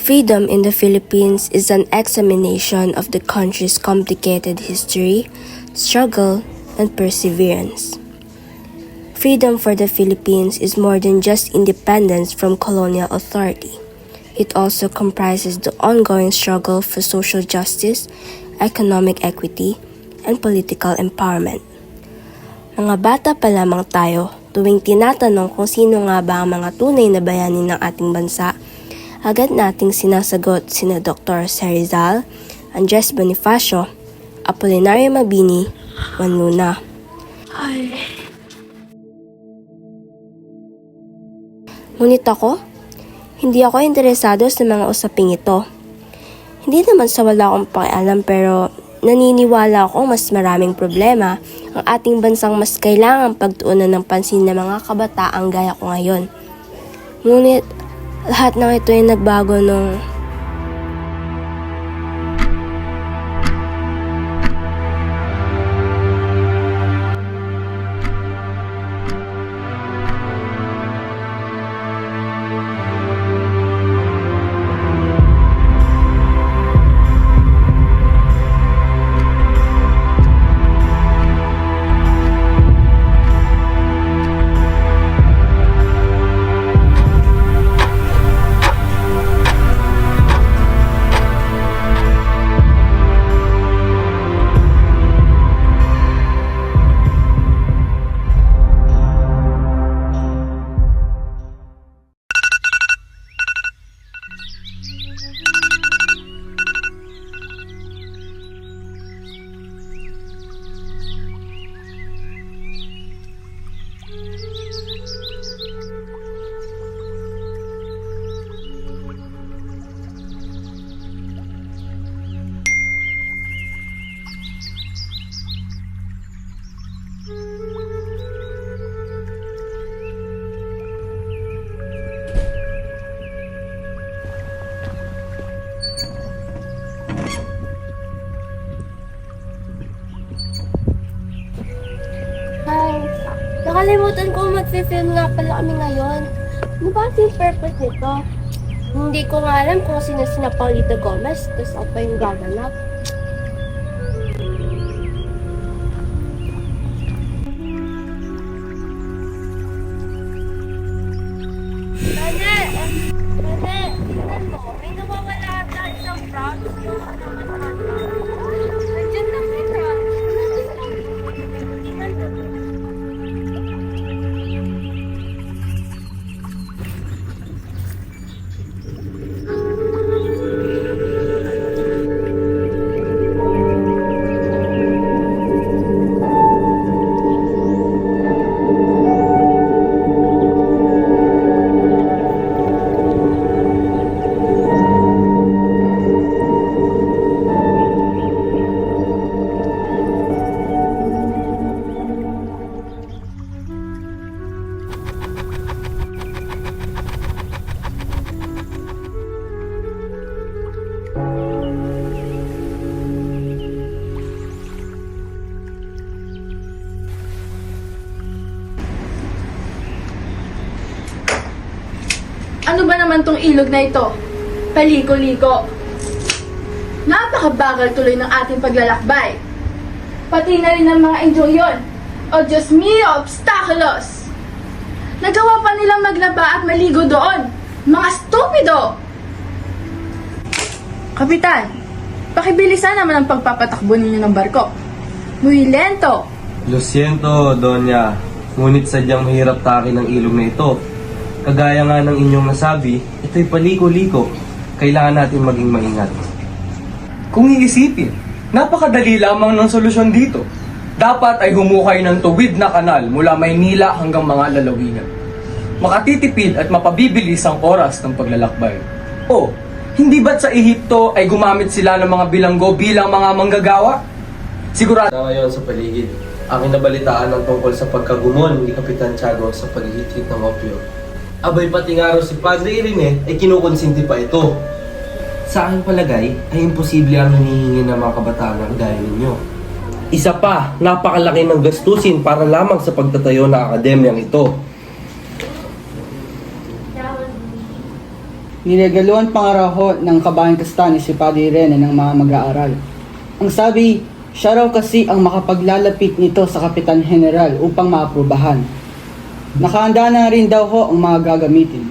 Freedom in the Philippines is an examination of the country's complicated history, struggle, and perseverance. Freedom for the Philippines is more than just independence from colonial authority. It also comprises the ongoing struggle for social justice, economic equity, and political empowerment. Mga bata pa lamang tayo, tuwing tinatanong kung sino nga ba ang mga tunay na bayani ng ating bansa, agad nating sinasagot sina Dr. Rizal, Andres Bonifacio, Apolinario Mabini, Juan Luna. Ngunit hindi ako interesado sa mga usaping ito. Hindi naman sa wala akong pakialam pero naniniwala akong mas maraming problema ang ating bansang mas kailangang pagtuunan ng pansin ng mga kabataang gaya ko ngayon. Ngunit lahat ng ito ay nagbago nung nakalimutan ko mag-film nga pala kami ngayon. Ano ba yung purpose nito? Hindi ko nga alam kung sino sina Paulita Gomez, tapos ako pa yung gaganap. Nane! Tingnan mo, may nawawala ata isang frog. Nandiyan na may frog. Tingnan mo. Ano ba naman tong ilog na ito? Paliko-liko. Napakabagal tuloy ng ating paglalakbay. Pati na rin ng mga enjoyon. O Diyos mio, obstaculos! Nagawa pa nilang maglaba at maligo doon. Mga stupido! Kapitan, pakibilisan naman ang pagpapatakbo ninyo ng barko. Muy lento. Lo siento, Donya. Ngunit sadyang mahirap takin ang ilog na ito. Kagaya nga ng inyong nasabi, ito'y paliko-liko. Kailangan natin maging maingat. Kung iisipin, napakadali lamang ng solusyon dito. Dapat ay humukay ng tuwid na kanal mula Maynila hanggang mga lalawigan. Makatitipid at mapabibilis ang oras ng paglalakbay. O, hindi ba't sa Ehipto ay gumamit sila ng mga bilanggo bilang mga manggagawa? Sigurado. Ngayon sa paligid, aking nabalitaan ang tungkol sa pagkagumon ni Kapitan Tiago sa paghihit ng opio. Abay pati nga raw si Padre Irene ay kinukonsinti pa ito. Sa aking palagay ay imposible ang hinihingi ng mga kabataan na kagaya ninyo. Isa pa, napakalaki ng gastusin para lamang sa pagtatayo ng akademyang ito. niregaluhan pa nga raw ho ng kabayan Castaño si Padre Rene ng mga mag-aaral. Ang sabi, siya raw kasi ang makapaglalapit nito sa Kapitan General upang maaprubahan. Nakahanda na rin daw ho ang mga gagamitin.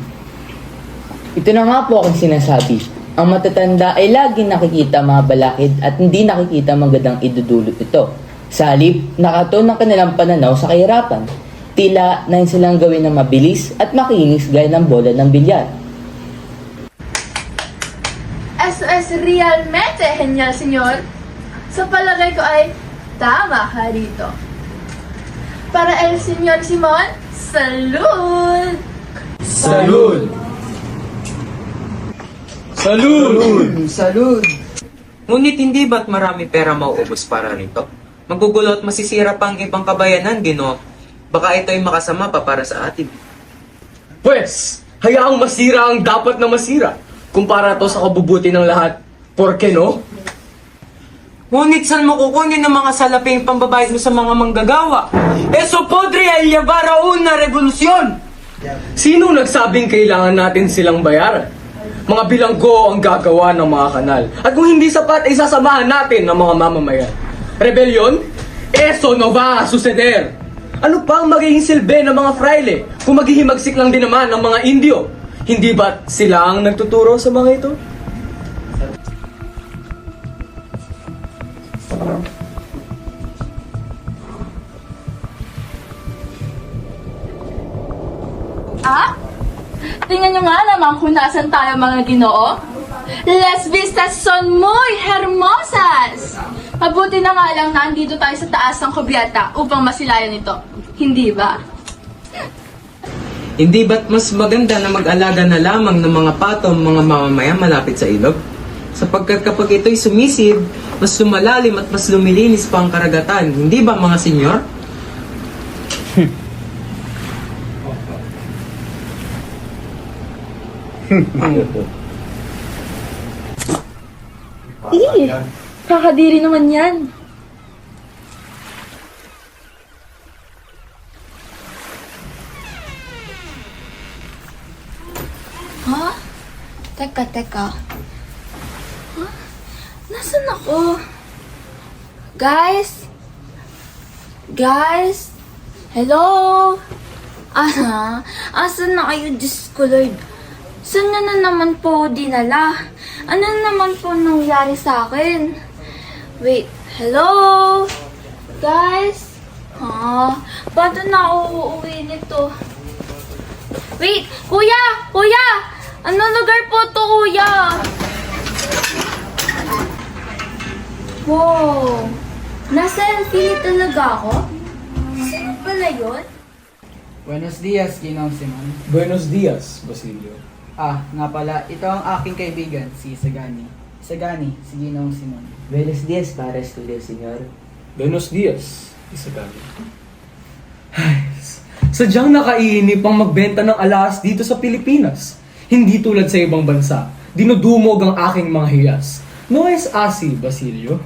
Ito na nga po akong sinasabi. Ang matatanda ay laging nakikita mga balakid at hindi nakikita magandang idudulot ito. Sa halip, nakatuon ang kanilang pananaw sa kahirapan. Tila nais silang gawin ng mabilis at makinis gaya ng bola ng bilyar. Eso es realmente genial, senyor. Sa palagay ko ay tama ka dito. Para el senyor Simon, salud! Salud! Salud! Salud! Ngunit hindi ba't marami pera mauubos para rito? Magugulo at masisira pa ang ibang kabayanan, Ginoo. Baka ito ay makasama pa para sa atin. Pwes, hayaang masira ang dapat na masira. Kumpara to sa kabubuti ng lahat. Porke no? Ngunit saan mo kukunin ng mga salaping pambabayad mo sa mga manggagawa? Eso podre al llevar a una revolusyon! Sino nagsabing kailangan natin silang bayaran? Mga bilanggo ang gagawa ng mga kanal. At kung hindi sapat, ay sasamahan natin ng mga mamamayan. Rebellion? Eso no va a suceder! Ano pa ang magiging silbi ng mga fraile kung maghihimagsik lang din naman ng mga Indio? Hindi ba't sila ang nagtuturo sa mga ito? Ah? Tingnan nyo nga naman kung nasan tayo mga Ginoo. Las vistas son muy hermosas! Mabuti na nga lang na andito tayo sa taas ng kubyata upang masilayan ito. Hindi ba? Hindi ba't mas maganda na mag-alaga na lamang ng mga pato ang mga mamamayan malapit sa ilog? Sapagkat kapag ito'y sumisid, mas lumalalim at mas lumilinis pa ang karagatan. Hindi ba mga senyor? Kakadiri naman yan. Ha? Teka. Huh? Nasaan ako? Guys? Hello? Asan na kayo, Diyos ko, Lord? Saan nyo na naman po dinala? Ano naman po nangyari sa akin? Wait, hello? Guys? Paano na ako uuwi nito? Wait, kuya! Anong lugar po to, kuya? Wow! Nasa Philly talaga ako? Sino pala yun? Buenos dias, Ginong Simon. Buenos dias, Basilio. Nga pala, ito ang aking kaibigan, si Sagani. Sagani, si Ginong Simon. Buenos dias para estudio, senyor. Buenos dias, Isagani. Ay, sadyang nakaiinip ang magbenta ng alahas dito sa Pilipinas. Hindi tulad sa ibang bansa. Dinudumog ang aking mga hiyas. No es así, Basilio.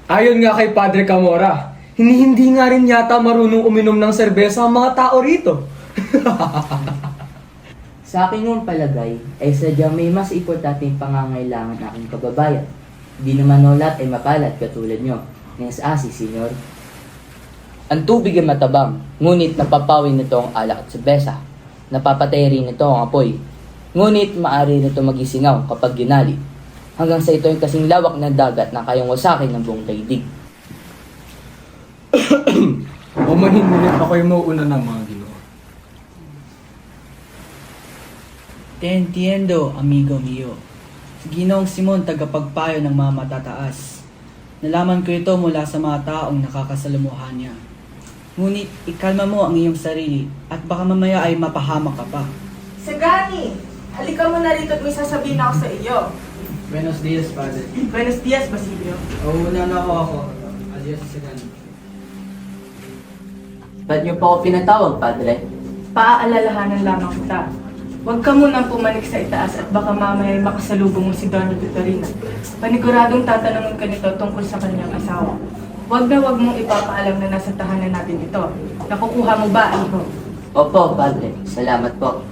Ayon nga kay Padre Camora, hindi nga rin yata marunong uminom ng serbesa ang mga tao rito. Sa akin yung palagay ay sadyang may mas importanteng pangangailangan ng aking kababayan. Di naman lahat ay mapalat katulad nyo. Nes asi, senyor. Ang tubig ay matabang, ngunit napapawin nito ang alak at sebesa. Napapatay rin nito ang apoy. Ngunit maaari nito magisingaw kapag ginali. Hanggang sa ito ay kasing lawak ng dagat na kayang wasakin ng buong daigdig. O mahinilip ako'y mauuna ng mga Ginoo. Te entiendo, amigo mio. Si Ginong Simon, tagapagpayo ng mga matataas. Nalaman ko ito mula sa mga taong nakakasalamuhan niya. Ngunit ikalma mo ang iyong sarili at baka mamaya ay mapahamak ka pa. Sagani, halika mo na rito at may sasabihin ako sa iyo. Buenos dias, Padre. Buenos dias, Basilio. Una na ako. Adios, Sagani. Ba't niyo po ako pinatawag, Padre? Paaalalahanan lamang kita. Huwag ka munang pumanik sa itaas at baka mamaya ay makasalubong mo si Doña Tutorina. Paniguradong tatanungin ka nito tungkol sa kanyang asawa. Huwag na huwag mong ipapaalam na nasa tahanan natin ito. Nakukuha mo ba, Iho? Opo, Padre. Salamat po.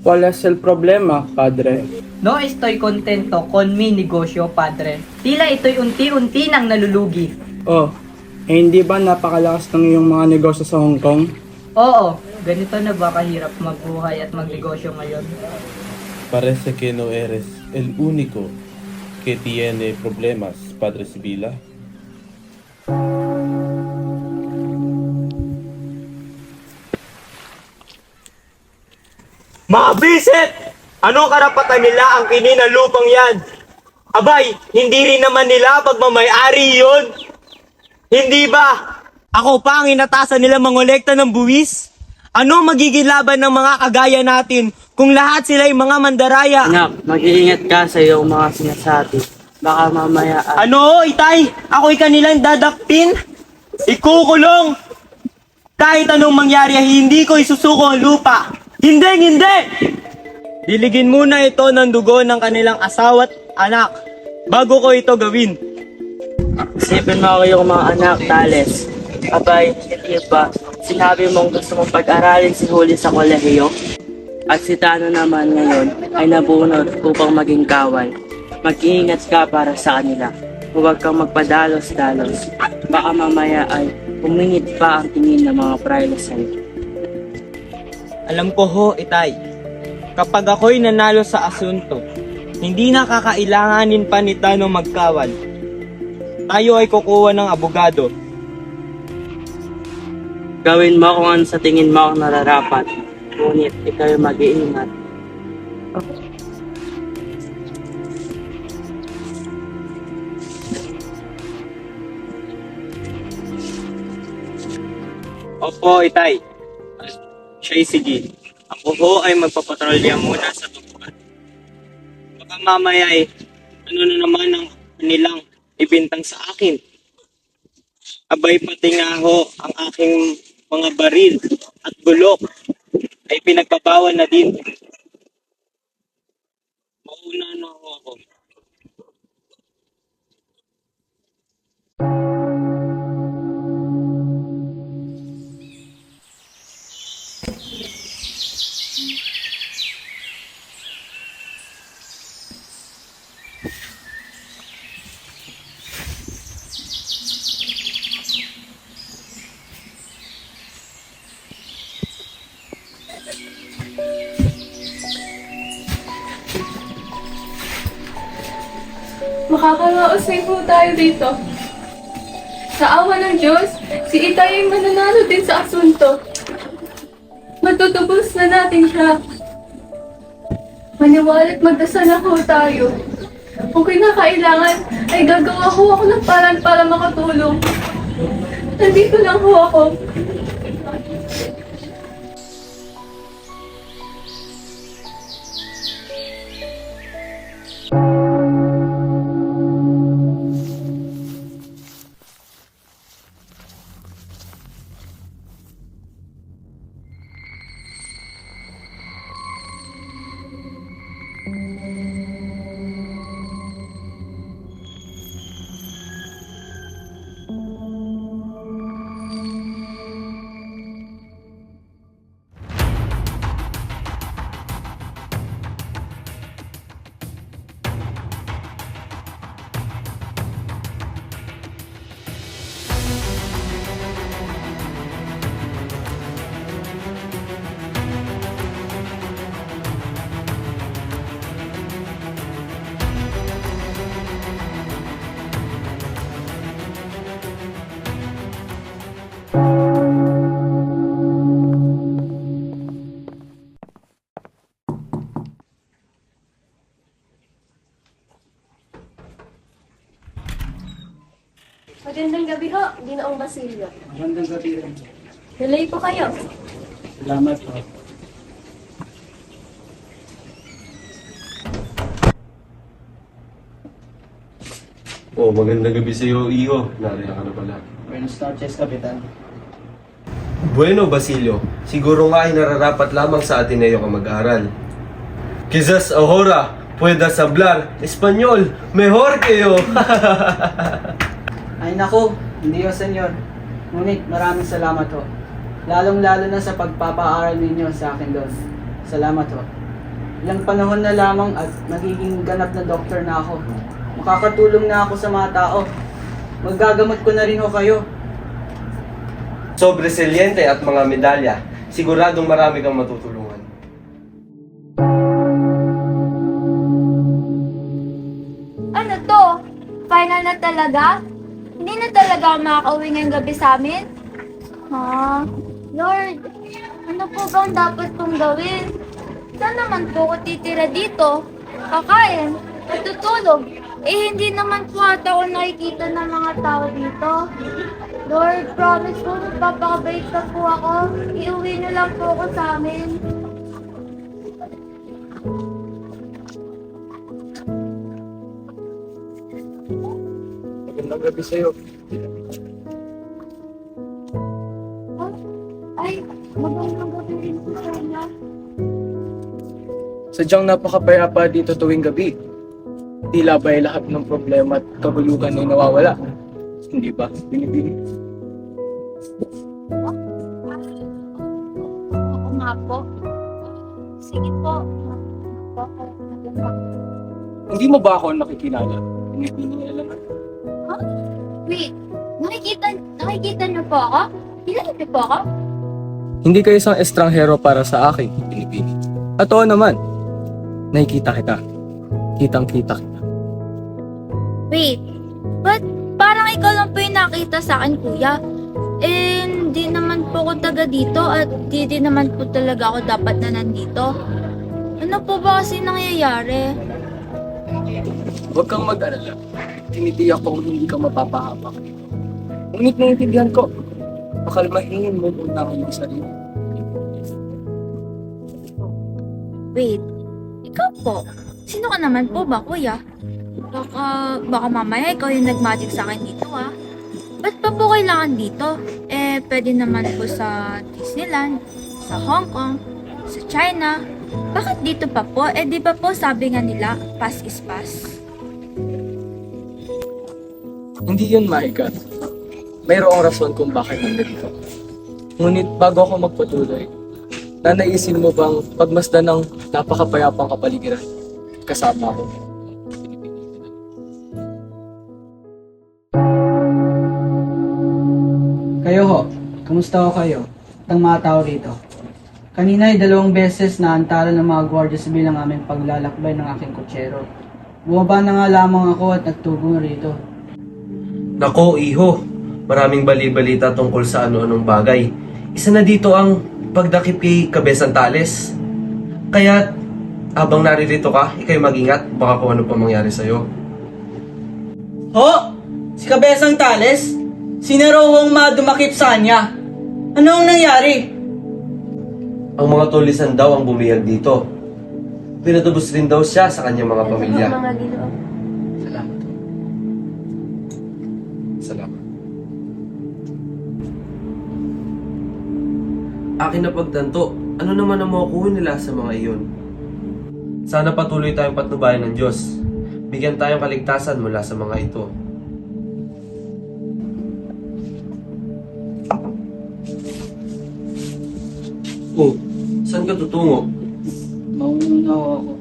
¿Cuál es el problema, padre? No estoy contento con mi negosyo, padre. Tila ito'y unti-unti nang nalulugi. Oh, hindi ba napakalakas ng iyong mga negosyo sa Hong Kong? Oo, ganito na ba kahirap magbuhay at magnegosyo ngayon? Parece que no eres el único que tiene problemas, Padre Sibila. Mga bisit! Anong karapatan nila ang kinin ng lupang yan? Abay, hindi rin naman nila pagmamayari yun. Hindi ba? Ako pa ang inatasan nila mangolekta ng buwis? Ano magiging laban ng mga kagaya natin kung lahat sila ay mga mandaraya? Anak, mag-iingat ka sa iyong mga sinasabi. Baka mamaya Ano, itay? Ako'y kanilang dadakpin? Ikukulong! Kahit anong mangyari, hindi ko isusuko ang lupa. Hindi! Diligin muna ito ng dugo ng kanilang asawa at anak bago ko ito gawin. isipin mo ako yung mga anak, Tales. Abay, hindi ba? Sinabi mong gusto mong pag-aralin si Huli sa kolehiyo? At si Tano naman ngayon ay nabunod upang maging kawal. Mag-iingat ka para sa kanila. Huwag kang magpadalos-dalos. Baka mamaya ay umingit pa ang tingin ng mga prayle sa'yo. Alam ko ho, itay. Kapag ako'y nanalo sa asunto, hindi na kakailanganin pa ni Tano magkawal. Tayo ay kukuha ng abogado. Gawin mo kung ano sa tingin mo ang nararapat. Ngunit ikaw ay mag-iingat. Opo, itay. Siya'y sige. Ako ho ay magpapatrolya muna sa tubuan. Baka mamaya ay ano na naman ang nilang ibintang sa akin. Abay pati nga ho ang aking mga baril at bulok ay pinagpabawal na din. Mauna na ho ako. Makakaraos po tayo dito. Sa awa ng Diyos, si Itay ay mananalo din sa asunto. Matutubos na natin siya. Maniwala at magdasal na ho tayo. Kung kinakailangan, ay gagawa ho ako ng paraan para makatulong. Nandito lang ho ako. Magandang gabi ho, Ginoong Basilio. Magandang gabi rin. Tuloy po kayo. Salamat po. Oh, magandang gabi sa iyo, Iho. Nariyan ka na pala. Buenos noches, Kapitan. Bueno, Basilio. Siguro nga ay nararapat lamang sa Ateneo ka mag-aral. Quizás ahora puedas hablar Espanyol mejor que yo. Ay nako, hindi ho, senyor. Ngunit maraming salamat ho. Lalong-lalo na sa pagpapaaral ninyo sa akin doon. Salamat ho. Ilang panahon na lamang at magiging ganap na doktor na ako. Makakatulong na ako sa mga tao. Magagamot ko na rin ho kayo. Sobreselyente at mga medalya. Siguradong marami kang matutulungan. Ano to? Final na talaga? Hindi na talaga ako makakauwi ngayong gabi sa amin? Ha? Lord, ano po bang dapat kong gawin? Saan naman po ako titira dito? Kakain? Matutulog? Eh, hindi naman po ata ako nakikita ng mga tao dito. Lord, promise po, magpapakabait na po ako. Iuwi niyo lang po ako sa amin. Magandang gabi sa'yo. Ay, magandang gabi rin po sa inyo. Sadyang napakapayapa dito tuwing gabi. Tila ba'y lahat ng problema at kabulukan ay nawawala? Hindi ba, Binibini? Oo nga po. Sige po. Hindi mo ba ako nakikilala? Binibini alam. Wait, nakikita niyo po ako? Kilala niyo po ako? Hindi ka isang estranghero para sa akin, Binibini. At oo naman, nakikita kita. Kitang-kita kita. Wait, but parang ikaw lang po yung nakita sa akin, kuya. Eh, hindi naman po ako taga dito at di din naman po talaga ako dapat na nandito. Ano po ba kasi nangyayari? Huwag kang mag-alala. Tinitiyak kong hindi ka mapapahamak. Ngunit naiintindihan ko, pakalmahin mo muna ang iyong sarili. Wait, ikaw po? Sino ka naman po ba, kuya? Baka mamaya ikaw yung nag-magic sa akin dito, ah. Ba't pa po kailangan dito? Eh, pwede naman po sa Disneyland, sa Hong Kong, sa China. Bakit dito pa po? Eh, di ba po sabi nga nila, pass is pass? Hindi yun, Maika. Mayroong rason kung bakit nandito. Ngunit bago ako magpatuloy, nanaisin mo bang pagmasdan ng napakapayapang kapaligiran kasama ako? Kayo ho, kamusta ho kayo? At ang mga tao rito. Kanina ay 2 beses na antala ng mga gwardiya sa bilang aming paglalakbay ng aking kutsero. Bumaba na nga lamang ako at nagtugon rito. Nako, iho. Maraming bali-balita tungkol sa ano-anong bagay. Isa na dito ang pagdakip kay Kabesang Tales. Kaya, habang naririto ka, ikay mag-ingat. Baka kung ano pa mangyari sa'yo. Ho! Si Kabesang Tales? Sinarowang madumakip sa kanya. Ano ang nangyari? Ang mga tulisan daw ang bumiyag dito. Pinatubos rin daw siya sa kanyang mga pamilya. Salamat. Salamat. Akin na pagtanto, ano naman ang makukuha nila sa mga iyon? Sana patuloy tayong patnubayan ng Diyos. Bigyan tayong kaligtasan mula sa mga ito. Oh, saan ka tutungo? Mauna ako.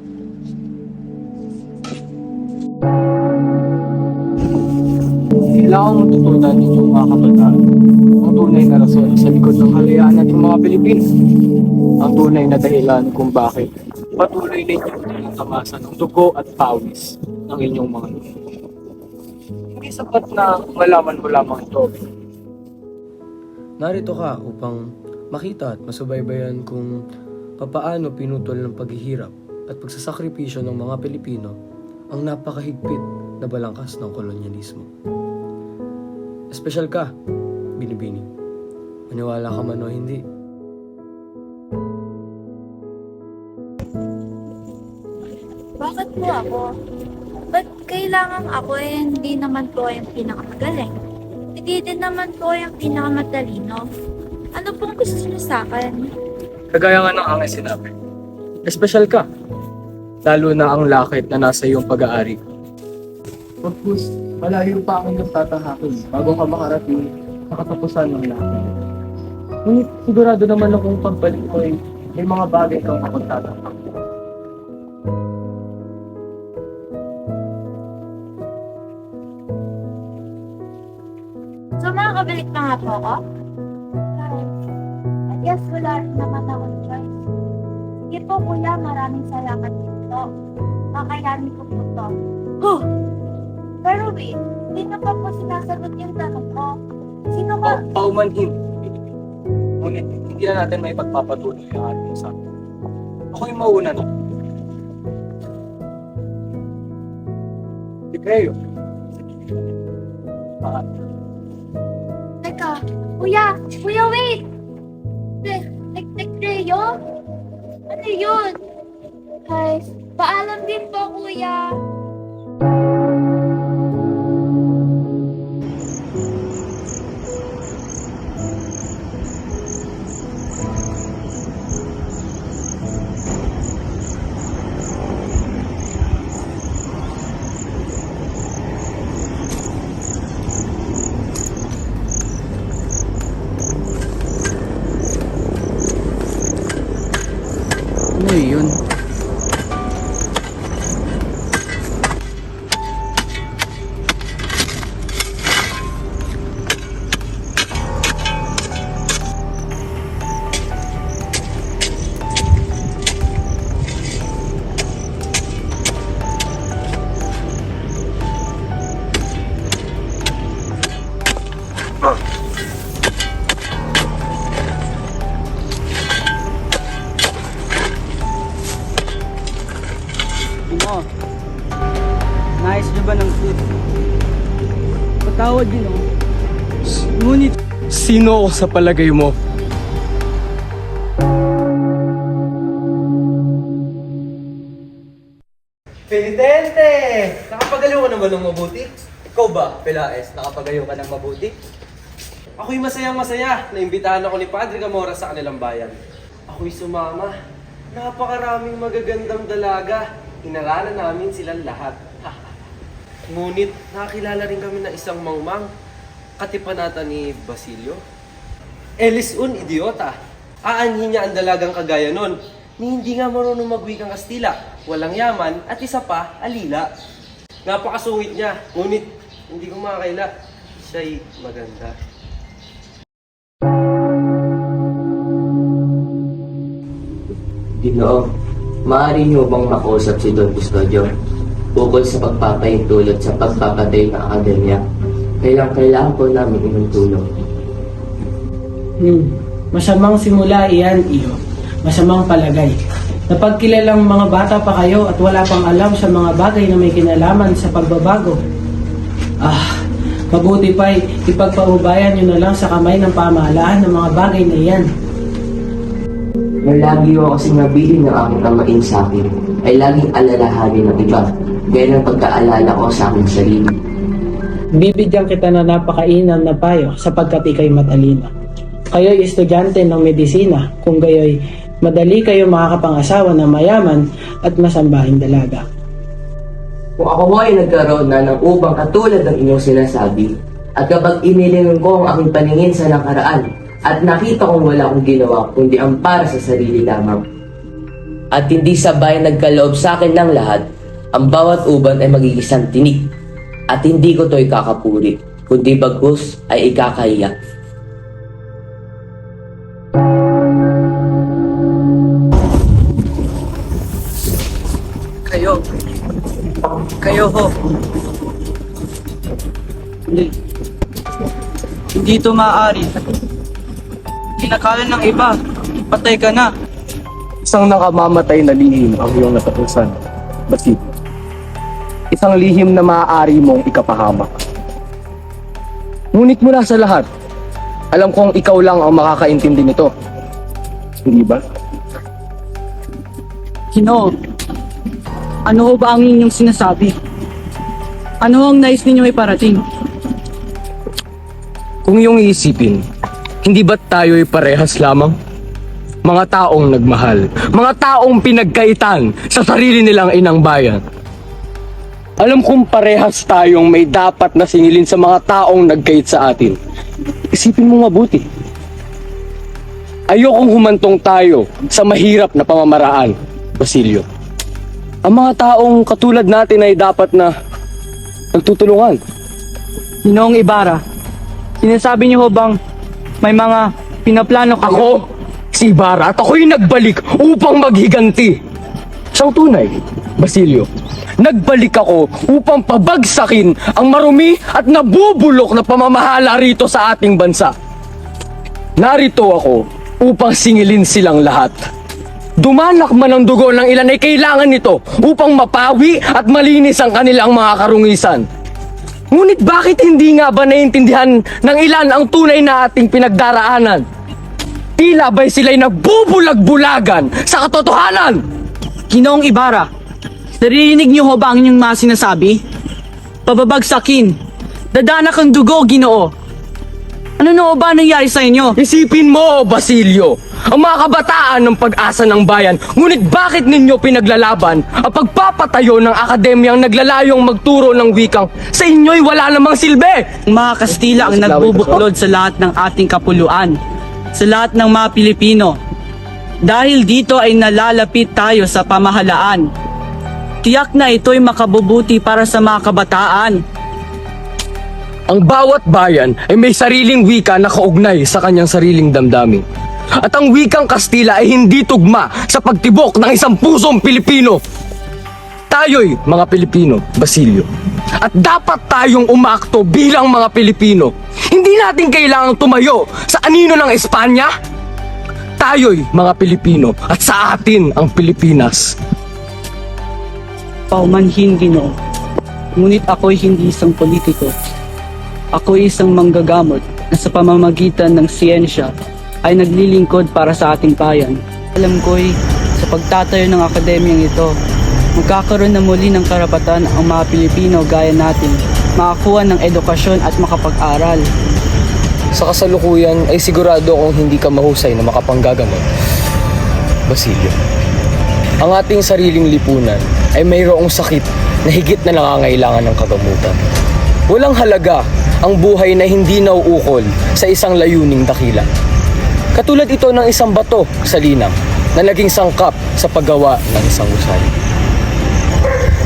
Kailangan matutunan ninyong mga kabataan ang tunay na rason sa likod ng kalayaan nating mga Pilipino. Ang tunay na dahilan kung bakit patuloy ninyong tinatamasan ng dugo at pawis ng inyong mga lupa. Hindi sapat na malaman mo lamang ito. Narito ka upang makita at masubaybayan kung papaano pinutol ng paghihirap at pagsasakripisyo ng mga Pilipino ang napakahigpit na balangkas ng kolonyalismo. Espesyal ka, Binibini. Maniwala ka man o hindi. Bakit po ako? Ba't kailangan ako eh, hindi naman po yung pinakamagaling? Hindi din naman po yung pinakamatalino. Ano pong gusto niyo sa akin? Kagaya nga ng ang sinabi. Espesyal ka. Lalo na ang lakit na nasa iyong pag-aari. Pagkus, malayo pa ang iyong tatahakin bago ka makarating sa katapusan ng lakit. Ngunit sigurado naman akong pagbalik mo ay may mga bagay kang kapagtatapang. makakabalik na nga po ako? I guess wala rin naman akong choice. Sige po kuya, maraming salamat dito. Kakayanin ko po to. Huh! Pero wait, hindi na pa po sinasagot yung tanong ko. Sino ka? Paumanhin. Ngunit hindi na natin may pagpapatuloy ang ating usapan. Ako yung mauna na. Si Creo. Teka, kuya! Kuya, wait! Creo? Ano yun? Guys, paalam din po, kuya. Ano yun? Mo, nais nyo ba ng food? Patawad din oh. Ngunit, Sino ako sa palagay mo? Penitente! Nakapagaliw ka naman ng mabuti? Ikaw ba, Pelaes, nakapagaliw ka ng mabuti? Ako'y masayang-masaya na imbitahan ako ni Padre Camora sa kanilang bayan. Ako'y sumama. Napakaraming magagandang dalaga. Inaralan namin silang lahat. Ngunit nakakilala rin kami ng isang mangmang, katipanata ni Basilio. Elis un idiota. Aanhin niya ang dalagang kagaya nun, ni hindi nga marunong magwikang Kastila, walang yaman, at isa pa, alila. Napakasungit niya, ngunit hindi ko makakaila, siya'y maganda. Ginoo, maaari niyo bang makausap si Don Custodio ukol sa pagpapahintulot sa pagpapatay ng akademya? Kailangan po namin inyong tulong. Masamang simula iyan, iyo. Masamang palagay. Napagkilalang mga bata pa kayo at wala pang alam sa mga bagay na may kinalaman sa pagbabago. Mabuti pa'y ipagpaubayan nyo na lang sa kamay ng pamahalaan ng mga bagay na iyan. Lagi ko kasi nabilin ng aking amain sa akin ay laging alalahanin ng iba, gaya ng pagkaalala ko sa aking sarili. Bibigyan kita na napakainam na payo sapagkat ikay matalino. Kayo'y estudyante ng medisina, kung gayo'y madali kayo makakapangasawa ng mayaman at masambahing dalaga. Kung ako mo ay nagkaroon na ng upang katulad ng inyong sinasabi, at kapag inilingon ko ang aking paningin sa nakaraan, at nakita kong wala akong ginawa kundi ang para sa sarili lamang, at hindi sabay nagkaloob sa akin ng lahat, ang bawat uban ay magigisang tinik, at hindi ko to'y kakapuri, kundi bagkus ay ikakahiya. Kayo ho. Hindi ito maaari. Kinakala ng iba, patay ka na. Isang nakamamatay na lihim ang iyong natatusan, Basilio. Isang lihim na maaari mong ikapahamak. Ngunit mula sa lahat, alam kong ikaw lang ang makakaintindi nito. Hindi ba? Ginoo, ano ho ba ang inyong sinasabi? Ano ang nais ninyo iparating? Kung iyong iisipin, hindi ba't tayo'y parehas lamang? Mga taong nagmahal, mga taong pinagkaitan sa sarili nilang inang bayan. Alam kong parehas tayong may dapat na singilin sa mga taong nagkait sa atin. Isipin mo mabuti. Ayokong humantong tayo sa mahirap na pamamaraan, Basilio. Ang mga taong katulad natin ay dapat na nagtutulungan. Ginoong Ibarra, Sinasabi niyo ho bang may mga pinaplano kayo? Ako, si Ibarra, at ako'y nagbalik upang maghiganti. Siyang tunay, Basilio. Nagbalik ako upang pabagsakin ang marumi at nabubulok na pamamahala rito sa ating bansa. Narito ako upang singilin silang lahat. Dumanak man ang dugo ng ilan ay kailangan nito upang mapawi at malinis ang kanilang mga karungisan. Ngunit bakit hindi nga ba naiintindihan ng ilan ang tunay na ating pinagdaraanan? Tila ba'y sila'y nagbubulag-bulagan sa katotohanan? Ginoong Ibarra, naririnig niyo ho ba ang inyong mga sinasabi? Pababagsakin, dadanak ang dugo, Ginoo. Ano na ho ba nangyari sa inyo? Isipin mo, Basilio, ang mga kabataan ng pag-asa ng bayan, ngunit bakit ninyo pinaglalaban ang pagpapatayo ng akademiyang naglalayong magturo ng wikang sa inyo'y wala namang silbi? Ang mga Kastila ang nagbubuklod sa lahat ng ating kapuluan, sa lahat ng mga Pilipino. Dahil dito ay nalalapit tayo sa pamahalaan. Tiyak na ito'y makabubuti para sa mga kabataan. Ang bawat bayan ay may sariling wika na kaugnay sa kanyang sariling damdamin. At ang wikang Kastila ay hindi tugma sa pagtibok ng isang pusong Pilipino. Tayo'y mga Pilipino, Basilio. At dapat tayong umakto bilang mga Pilipino. Hindi natin kailangang tumayo sa anino ng Espanya. Tayo'y mga Pilipino at sa atin ang Pilipinas. Paumanhin, Ginoo. Ngunit ako'y hindi isang politiko. Ako'y isang manggagamot na sa pamamagitan ng siyensya ay naglilingkod para sa ating bayan. Alam ko'y sa pagtatayo ng akademiyang ito, magkakaroon na muli ng karapatan ang mga Pilipino gaya natin makakuha ng edukasyon at makapag-aral. Sa kasalukuyan ay sigurado akong hindi ka mahusay na makapanggagamot, Basilio. Ang ating sariling lipunan ay mayroong sakit na higit na nangangailangan ng kagamutan. Walang halaga ang buhay na hindi nauukol sa isang layuning dakila. Katulad ito ng isang bato sa linang na naging sangkap sa paggawa ng isang gusali.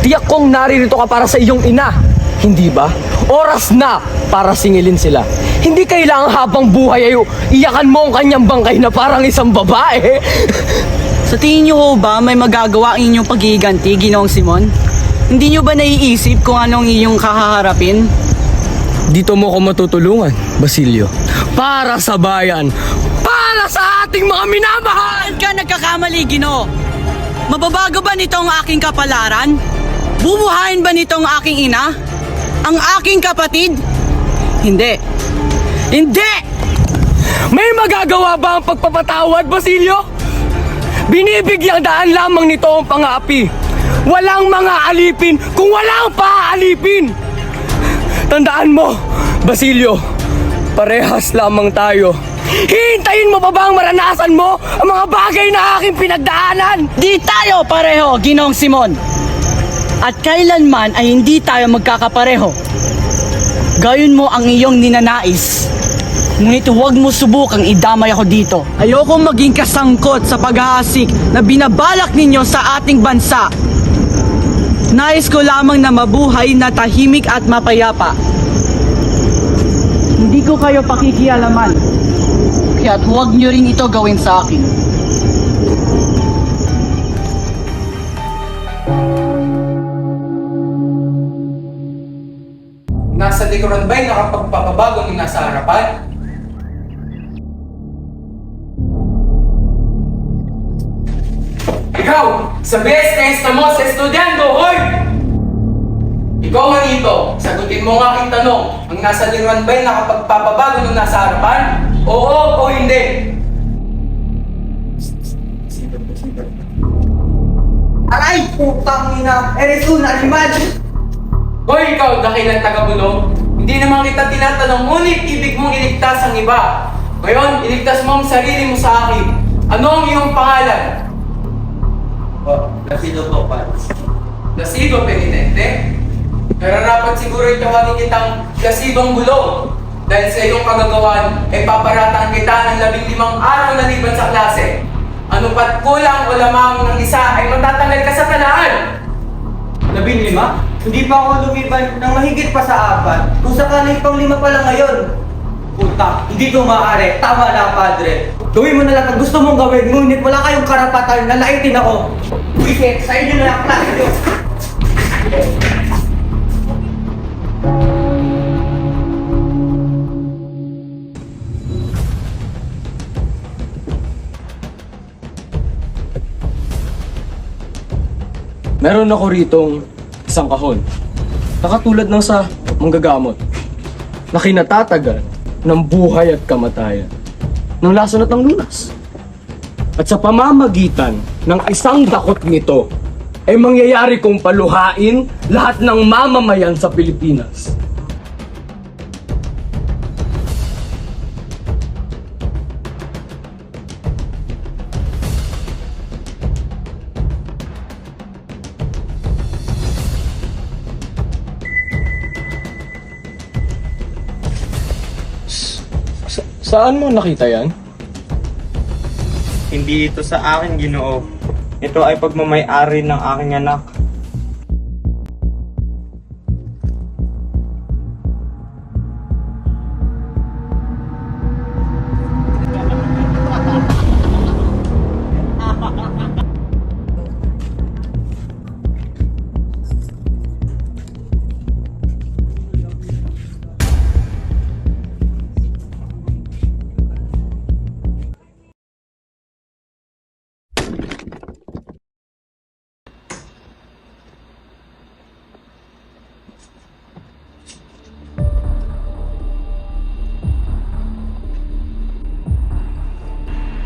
Tiyak kong naririto ka para sa iyong ina, hindi ba? Oras na para singilin sila. Hindi kailangang habang buhay ay iyakan mo ang kanyang bangkay na parang isang babae. Sa tingin niyo ho ba may magagawa ang inyong paghihiganti, Ginoong Simon? Hindi niyo ba naiisip kung anong inyong kahaharapin? Dito mo ko matutulungan, Basilio. Para sa bayan. Para sa ating mga minamahal! Saan ka nagkakamali, Ginoo? Mababago ba nito ang aking kapalaran? Bubuhayin ba nito ang aking ina? Ang aking kapatid? Hindi. Hindi! May magagawa ba ang pagpapatawad, Basilio? Binibigyang daan lamang nito ang pang-aapi. Walang mga alipin kung walang paaalipin. Tandaan mo, Basilio, parehas lamang tayo. Hintayin mo pa ba ang maranasan mo ang mga bagay na aking pinagdaanan? Di tayo pareho, Ginoong Simon. At kailanman ay hindi tayo magkakapareho. Gayon mo ang iyong ninanais. Ngunit huwag mo subukang idamay ako dito. Ayokong maging kasangkot sa paghahasik na binabalak ninyo sa ating bansa. Nais ko lamang na mabuhay na tahimik at mapayapa. Hindi ko kayo pakikialaman. Kaya't huwag nyo rin ito gawin sa akin. Nasa likuran ba'y nakapagpapabago ng nasa harapan? Ikaw, sa best mo sa estudyando, hoy! Ikaw man ito, sagutin mo ang aking tanong. Ang nasa likuran ba'y nakapagpapabago ng nasa harapan? Oo o hindi? Aray! Putang ina! Eres un animal! Hoy ikaw, dakilang taga-bulong. Hindi naman kita tinatanong, ngunit ibig mong iligtas ang iba. Ngayon, iligtas mo ang sarili mo sa akin. Ano ang iyong pangalan? Placido po, Pans. Placido, Penitente? Nararapat siguro itawagin kitang Placidong Bulong. Dahil sa iyong kagagawan, ay paparatang kita ng 15 araw na liban sa klase. Ano pat kulang o lamang ng isa ay matatanggal ka sa talaan. 15? Hindi pa ako lumiban ng mahigit pa sa 4. Kung sakali pang 5 pa lang ngayon. Puta, hindi to maaari. Tama na, Padre. Gawin mo na lang ang gusto mong gawin, ngunit wala kayong karapatan na laitin ako. Wisit, sa inyo na lang, klase nyo. Meron ako ritong isang kahon. Nakatulad ng sa manggagamot. Na kinatatagan ng buhay at kamatayan. Ng lason at ng lunas. At sa pamamagitan ng isang dakot nito, ay mangyayari kong paluhain lahat ng mamamayan sa Pilipinas. Saan mo nakita yan? Hindi ito sa akin, Ginoo. Ito ay pagmamay-ari ng aking anak.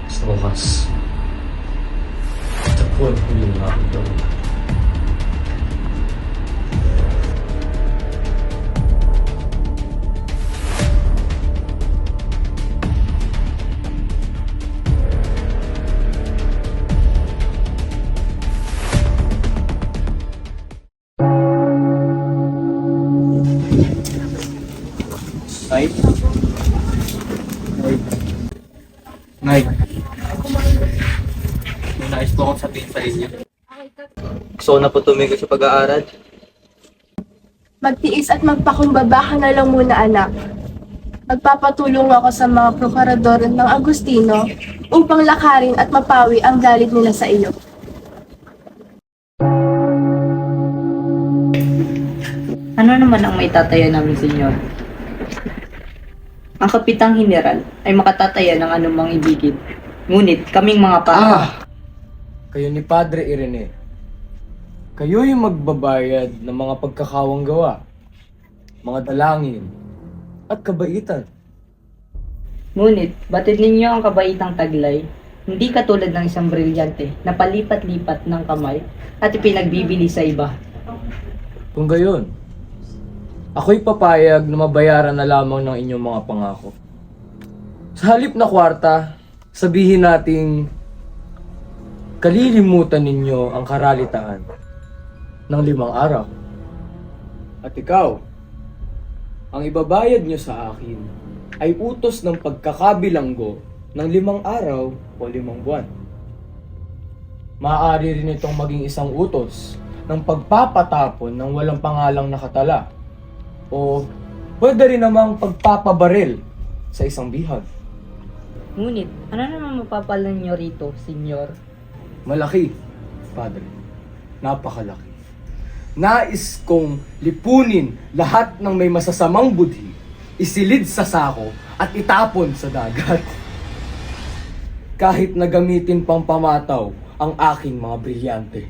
Sa wakas, ito po ang huling nakakamdaman. Nay? Nay? May nais po akong sabihin sa inyo. Gusto ko na po tumigil sa pag-aaral. Magtiis at magpakumbaba ka na lang muna, anak. Magpapatulong ako sa mga prokurador ng Agustino upang lakarin at mapawi ang galit nila sa iyo. Ano naman ang maitataya namin, senyor? Ang Kapitang General ay makatataya ng anumang ibigin. Ngunit kaming mga Kayo ni Padre Irene. Kayo yung magbabayad ng mga pagkakawang gawa, mga dalangin, at kabaitan. Ngunit, batid ninyo ang kabaitang taglay, hindi katulad ng isang brilyante na palipat-lipat ng kamay at ipinagbibili sa iba. Kung gayon, ako'y papayag na mabayaran na lamang ng inyong mga pangako. Sa halip na kwarta, sabihin nating kalilimutan ninyo ang karalitaan ng 5 araw. At ikaw, ang ibabayad nyo sa akin ay utos ng pagkakabilanggo ng 5 araw o 5 buwan. Maaari rin itong maging isang utos ng pagpapatapon ng walang pangalang nakatala o pwede rin namang pagpapabaril sa isang bihag. Ngunit, ano naman mapapalan nyo rito, senyor? Malaki, Padre. Napakalaki. Nais kong lipunin lahat ng may masasamang budhi, isilid sa sako at itapon sa dagat. Kahit na gamitin pang pamataw ang aking mga brilyante.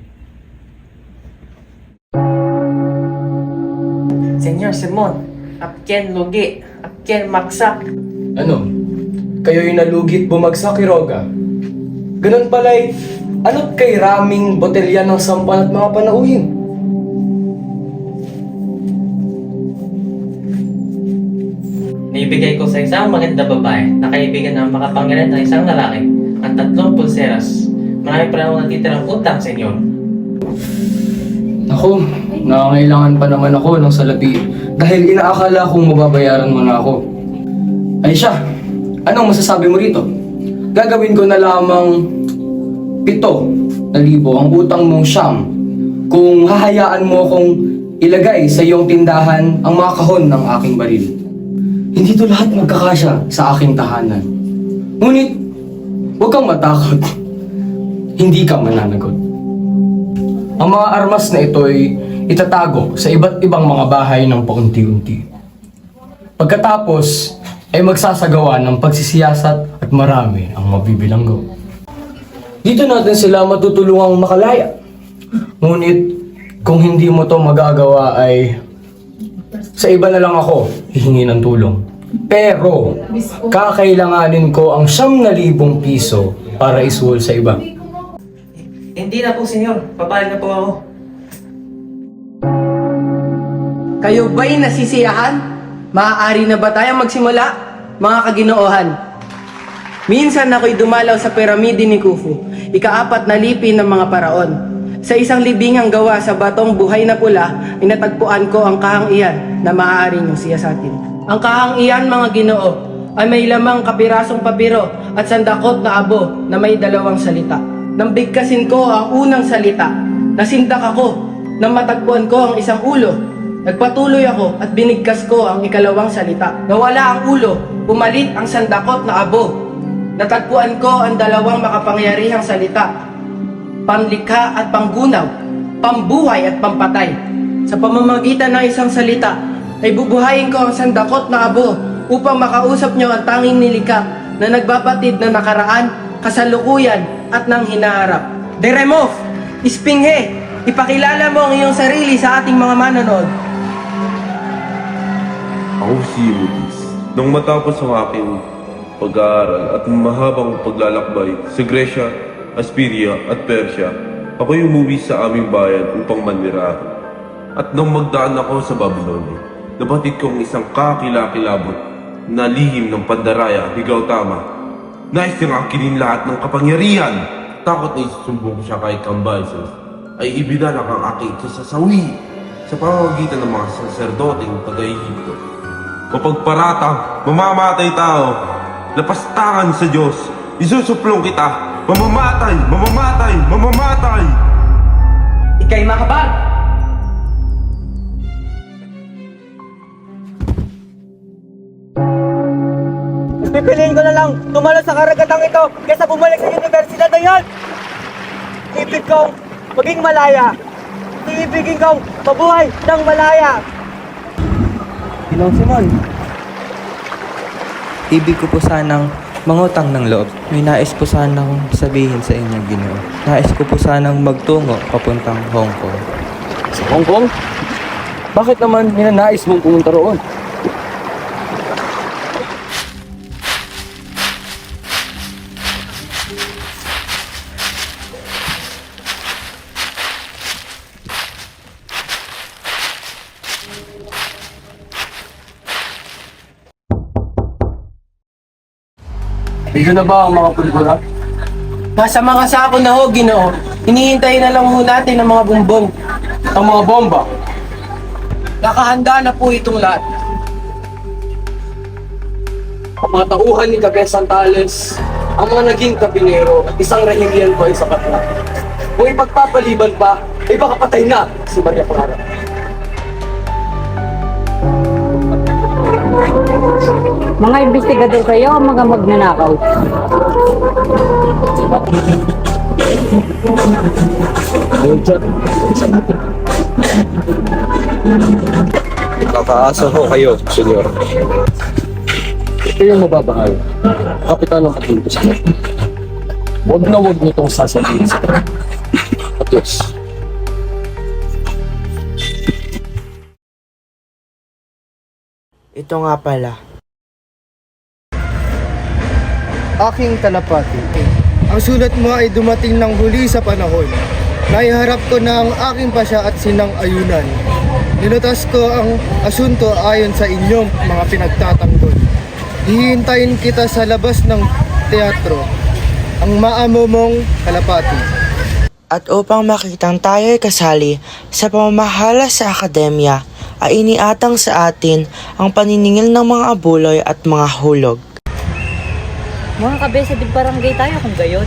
Senyor Simon, apken lugi, apken maksak. Ano? Kayo'y nalugit bumagsak, Quiroga? Ganun pala'y, ano't kay raming botelya ng sampan at mga panauhin? Naibigay ko sa isang maganda babae na kaibigan ng makapangyarihan ng isang lalaki ang 3 pulseras. Marami pa lang natitirang utang, senyor. Ako, nangangailangan pa naman ako ng salapi dahil inaakala kong mababayaran mo na ako. Ay siya, anong masasabi mo rito? Gagawin ko na lamang 7,000 ang utang mong siyam kung hahayaan mo akong ilagay sa iyong tindahan ang mga kahon ng aking baril. Hindi to lahat magkakasya sa aking tahanan. Ngunit, huwag kang matakot. Hindi ka mananagot. Ang mga armas na ito ay itatago sa iba't ibang mga bahay ng paunti-unti. Pagkatapos, ay magsasagawa ng pagsisiyasat at marami ang mabibilanggo. Dito natin sila matutulungang makalaya. Ngunit, kung hindi mo to magagawa ay sa iba na lang ako hihingi ng tulong. Pero, kakailanganin ko ang 9,000 piso para isuol sa iba. Hindi na po, senyor. Papayag na po ako. Kayo ba'y nasisiyahan? Maaari na ba tayong magsimula, mga kaginoohan? Minsan ako'y dumalaw sa piramide ni Khufu, ika-4 na lipin ng mga paraon. Sa isang libingang gawa sa batong buhay na pula, inatagpuan ko ang kahang iyan na maaari niyong siyasatin. Ang kahang iyan, mga ginoo, ay may lamang kapirasong papiro at sandakot na abo na may 2 salita. Nang bigkasin ko ang unang salita, nasindak ako nang matagpuan ko ang isang ulo. Nagpatuloy ako at binigkas ko ang 2 salita. Nawala ang ulo, pumalit ang sandakot na abo. Natagpuan ko ang 2 makapangyarihang salita, panlikha at panggunaw, pambuhay at pampatay. Sa pamamagitan ng isang salita, ay bubuhayin ko ang sandakot na abo upang makausap niyo ang tanging nilikha na nagbabatid na nakaraan, kasalukuyan at nang hinaharap. Deremov, Ispinghe, ipakilala mo ang iyong sarili sa ating mga manonood. Ako si Eudis. Nung matapos ang aking pag-aaral at mahabang paglalakbay sa Gresya, Assyria at Persia, ako'y umuwi sa aming bayan upang manirahan. At nung magdaan ako sa Babylonia, nabatid kong isang kakilakilabot na lihim ng pandaraya ni Gautama. Nais niyang angkinin lahat ng kapangyarihan. Takot na isusumbong siya kay Cambyses, ay ibinalak ang aking sasawi sa pamamagitan ng mga saserdoteng taga-Ehipto. Mapagparatang, mamamatay tao, lapastangan sa Diyos, isusuplong kita, mamamatay, mamamatay, mamamatay! Ika'y makabag! Pipiliin ko na lang tumalo sa karagatang ito kaysa bumalik sa universidad na yan. Ibig kong maging malaya. Iibigin kong mabuhay ng malaya. Ginong Simon, ibig ko po sanang mangutang ng loob. May nais po sanang sabihin sa inyo, Ginoo. Nais ko po sanang magtungo papuntang Hong Kong. Sa Hong Kong? Bakit naman ninanais mong pumunta roon? Dito na ba ang mga pulbura? Nasa mga sako na ho, Ginoo. Hinihintay na lang ho natin ang mga bumbong. Ang mga bomba? Nakahanda na po itong lahat. Ang mga tauhan ni Cabe Santales, ang mga naging kapinero at isang rahimyan pa ay sapat na. Kung ipagpapaliban pa, ay baka patay na si Maria Clara. Mga investigador kayo o mga magnanakaw? Kakaasa ho kayo, senyor. Ito yung mababahal. Kapitan ng patuntos ko. Huwag na huwag nitong sasabihin sa akin. Adios. Ito nga pala. Aking talapati, ang sulat mo ay dumating ng huli sa panahon. Naiharap ko na ang aking pasya at sinang ayunan. Nilutas ko ang asunto ayon sa inyong mga pinagtatanggol. Hihintayin kita sa labas ng teatro, ang maamo mong kalapati. At upang makitang tayo'y kasali sa pamamahala sa akademya, ay iniatang sa atin ang paniningil ng mga abuloy at mga hulog. Mga kabesa din barangay tayo kung gayon.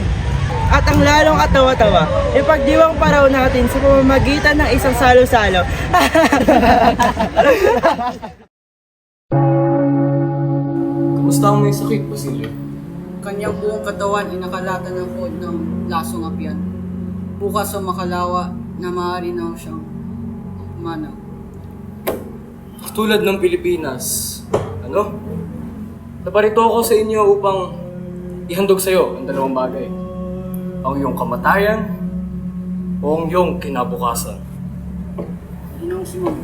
At ang lalong katawa-tawa, ipagdiwang pa raw natin sa pamamagitan ng isang salo-salo. Kamusta ang may sakit, Basilio? Kanyang buong katawan ay nakalatan ng pod ng lasong apian. Bukas o makalawa na maaari na siyang manaw. Tulad ng Pilipinas, naparito ako sa inyo upang ihandog sa iyo ang dalawang bagay. Ang iyong kamatayan o ang iyong kinabukasan. Ginong Simon,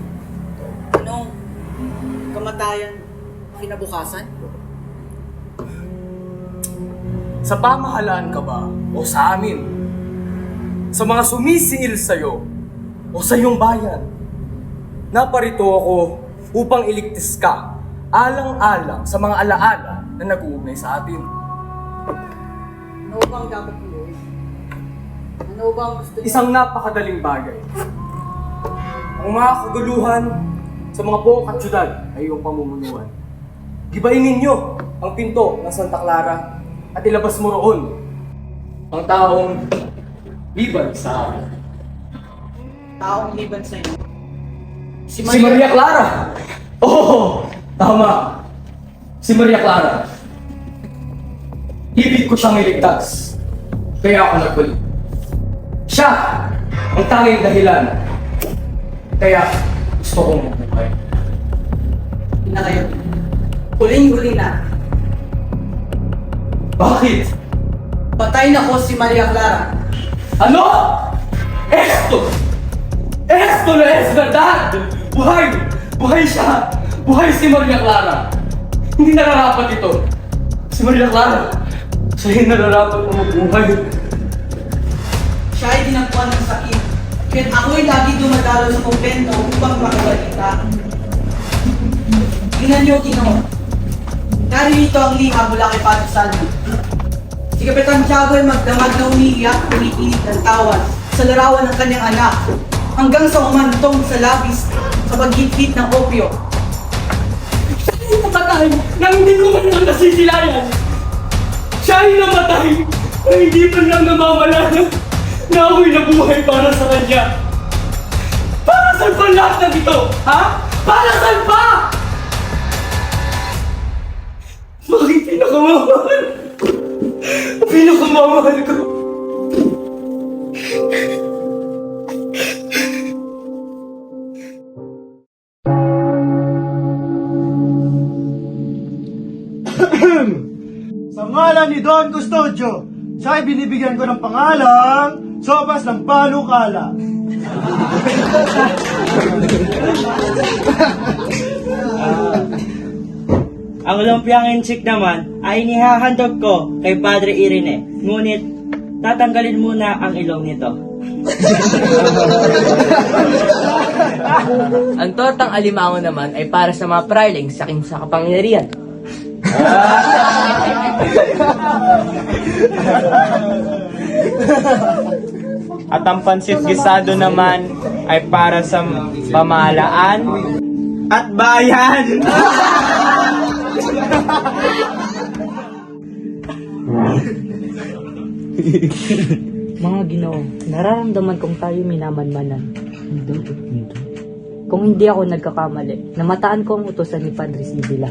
anong kamatayan kinabukasan? Sa pamahalaan ka ba o sa amin? Sa mga sumisingil sa iyo o sa iyong bayan? Naparito ako upang iligtas ka alang-alang sa mga alaala na nag-uugnay sa atin. Ano bang dapat tuloy? Ano bang gusto niyo? Isang napakadaling bagay. Ang mga kaguluhan sa mga buong katsudad ay iyong pamumunuan. Gibain ninyo ang pinto ng Santa Clara at ilabas mo roon ang taong liban sa akin. Taong liban sa inyo. Si Maria Clara! Oo! Tama! Si Maria Clara. Ibig ko siyang iligtas. Kaya ako nagbalik. Siya ang tanging dahilan. Kaya gusto kong mabuhay. Hindi na kayo. Huling-huli na. Bakit? Patay na ko si Maria Clara. Ano? Esto! Esto na es verdad! Buhay! Buhay siya! Buhay si Maria Clara! Hindi nararapat ito! Si Maria Clara! Siya yung nararapat na mabuhay! Siya ay dinagpuan ng sakit. Kaya't ako'y lagi dumadalo sa kumpento upang makabalita. Tingnan niyo, Ginoo. Naririto ang liha mula kay Padre Salmo. Si Kapitan Tiago ay magdamag na umiiyak, umiinit ng tawas sa larawan ng kanyang anak hanggang sa umantong sa labis sa paghithit ng opyo. Siya ay namatay na hindi ko man lang nasisilayan! Siya ay namatay na hindi man lang namamalayan na ako'y nabuhay para sa kanya! Para saan pa lahat ng ito? Ha? Para saan pa? Bakit pinakamamahal? Pinakamamahal ko! Sa ngalan ni Don Custodio, siya ay binibigyan ko ng pangalang Sopas ng Panukala. Ang lumpiang insik naman ay inihahandog ko kay Padre Irene. Ngunit tatanggalin muna ang ilong nito. Ang tortang alimango naman ay para sa mga prailings sa aking sa kapangyarihan. At ang pansit gisado naman ay para sa pamahalaan at bayan. Mga Ginoo, nararamdaman kong tayo minamanmanan. Kung hindi ako nagkakamali, namataan ko ang utusan ni Padre Sibila.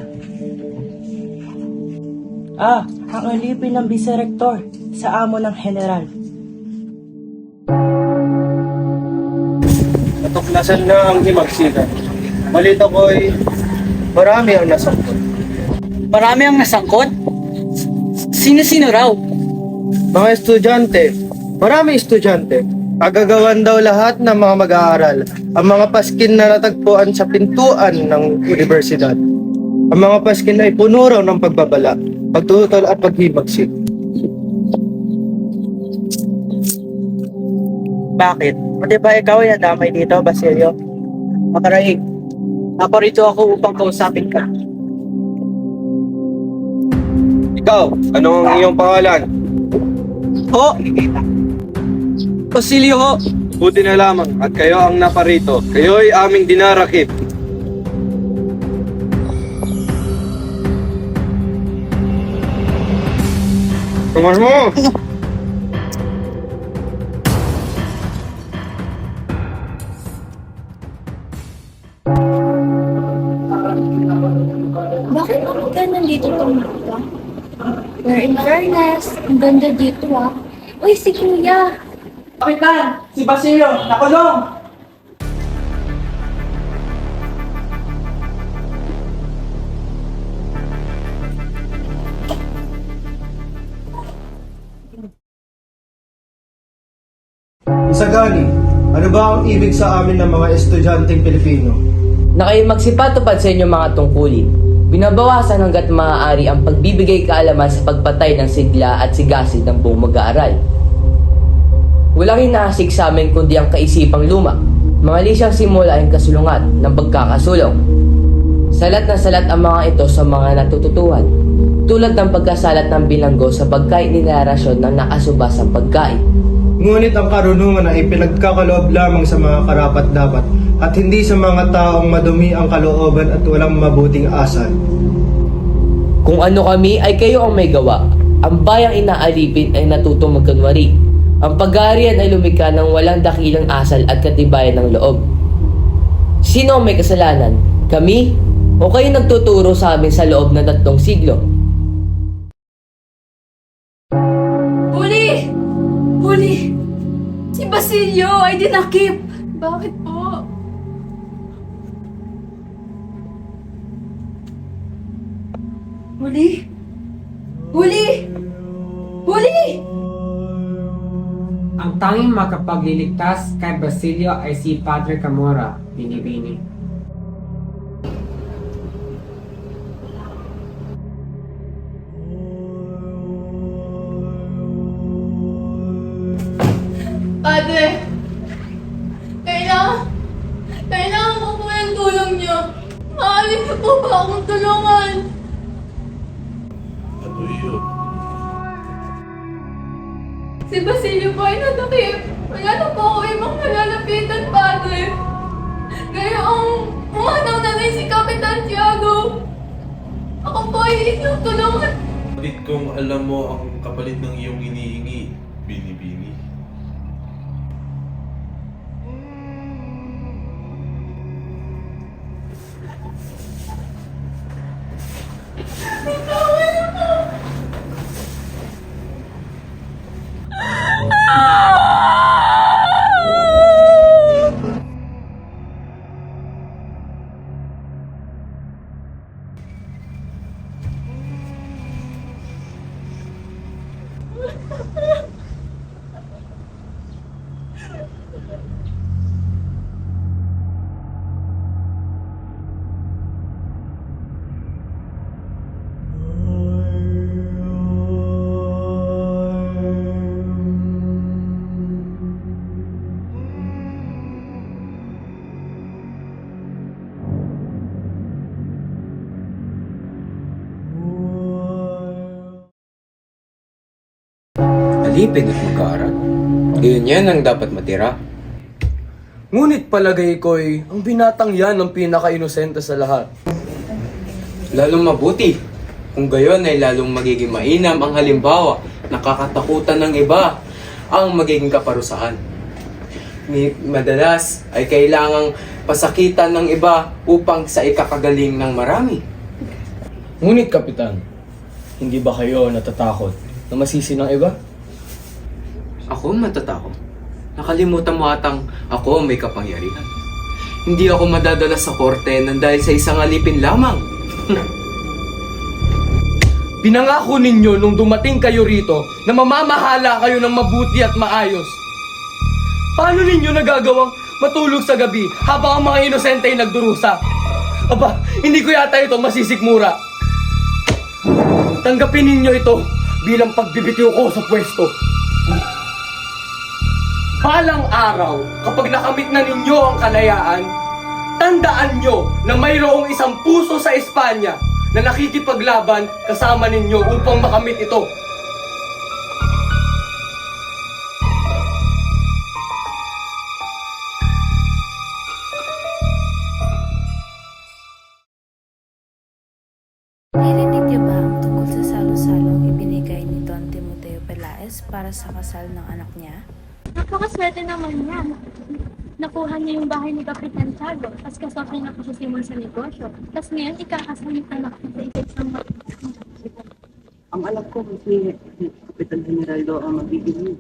Ang alipin ng vice-rector sa amo ng general. Natuklasan na ang himagsikan. Balita ko'y marami ang nasangkot. Marami ang nasangkot? Sino-sino raw? Mga estudyante, maraming estudyante. Agagawan daw lahat ng mga mag-aaral ang mga paskin na natagpuan sa pintuan ng universidad. Ang mga paskin ay puno raw ng pagbabala, pagtutol at paghimagsik. Bakit? Pati ba ikaw ay nadamay dito, Basilio? Makaraig, naparito ako upang kausapin ka. Ikaw, anong iyong pangalan? Ho! Basilio ho! Buti na lamang at kayo ang naparito. Kayo'y aming dinarakip. Tumas mo! Bakit ka dito tumulong? Pero in fairness, ang ganda dito ah. Uy, si Kuya! Kapitan! Si Basilio! Nakulong! Isagani, ano ba ang ibig sa amin ng mga estudyanteng Pilipino? Na kayo magsipatupad sa inyong mga tungkulin. Binabawasan hanggat maaari ang pagbibigay kaalaman sa pagpatay ng sigla at sigasid ng buong mag-aaral. Walang hinaasig sa amin kundi ang kaisipang luma. Mali siyang simula ang kasulungat ng pagkakasulong. Salat na salat ang mga ito sa mga natututuhan, tulad ng pagkasalat ng bilanggo sa pagkain nilarasyon ng nakasubasang pagkain. Ngunit ang karunungan ay pinagkakaloob lamang sa mga karapat-dapat at hindi sa mga taong madumi ang kalooban at walang mabuting asal. Kung ano kami ay kayo ang may gawa. Ang bayang inaalipin ay natutong magkunwari. Ang pag-aarian ay lumikha ng walang dakilang asal at katibayan ng loob. Sino ang may kasalanan? Kami? O kayo nagtuturo sa amin sa loob ng 3 siglo? Huli! Huli! Si Basilio ay dinakip! Bakit po? Huli! Huli! Huli! Ang tanging makapagliligtas kay Basilio ay si Padre Camora, Binibini. Padre! Kailangan ko po yung tulong niyo. Maaari niyo po ba akong tulungan? Ano yun? Si Basilio po ay nadakip. Wala na po ako ibang nalalapitan, Padre. Gayong umanaw na rin si Kapitan Tiago. Ako po ay inyong tulungan. Bakit kung alam mo ang kapalit ng iyong hinihingi, Binibini? Alipin at mag-aaral. Gayon yan ang dapat matira. Ngunit palagay ko'y ang binatang yan ang pinaka-inosente sa lahat. Lalong mabuti. Kung gayon ay lalong magiging mainam ang halimbawa na kakatakutan ng iba ang magiging kaparusahan. Madalas ay kailangang pasakitan ng iba upang sa ikakagaling ng marami. Ngunit Kapitan, hindi ba kayo natatakot na masisi ng iba? Ako matatakot. Nakalimutan mo atang ako ang may kapangyarihan. Hindi ako madadala sa korte nang dahil sa isang alipin lamang. Pinangako ninyo nung dumating kayo rito na mamamahala kayo ng mabuti at maayos. Paano ninyo nagagawang matulog sa gabi habang ang mga inosente ay nagdurusa? Aba, hindi ko yata ito masisikmura. Tanggapin ninyo ito bilang pagbibitiw ko sa pwesto. Balang araw, kapag nakamit na ninyo ang kalayaan, tandaan nyo na mayroong isang puso sa Espanya na nakikipaglaban kasama ninyo upang makamit ito. Narinig niyo ba ang tungkol sa salo-salong ibinigay ni Don Timoteo Pelaez para sa kasal ng anak niya? Napakaswerte naman niya. nakuha niya yung bahay ni Kapitan Tiago, tapos kasosyo na po si Simon sa negosyo. Tapos ngayon, ikakasamit na natin sa isang Ang alam ko, si Kapitan Generaldo ang magiging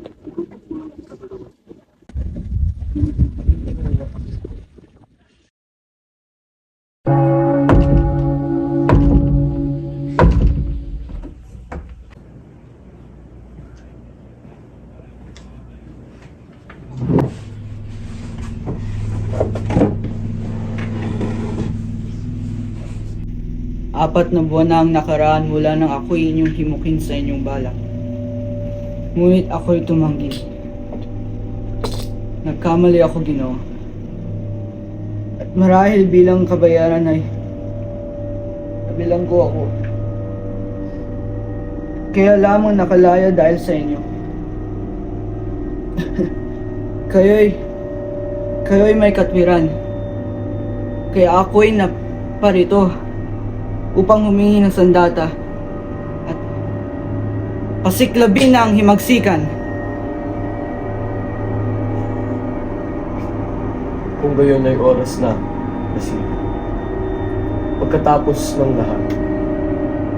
Apat na buwan na ang nakaraan mula nang ako'y inyong himukin sa inyong balak. Ngunit ako'y tumanggi. Nagkamali ako, Ginoo. At marahil bilang kabayaran ay nabilang ko ako. Kaya lamang nakalaya dahil sa inyo. Kayo'y may katwiran. Kaya ako'y naparito upang humingi ng sandata at pasiklabin na ang himagsikan. Kung gayon ay oras na, Basilio. Pagkatapos ng lahat,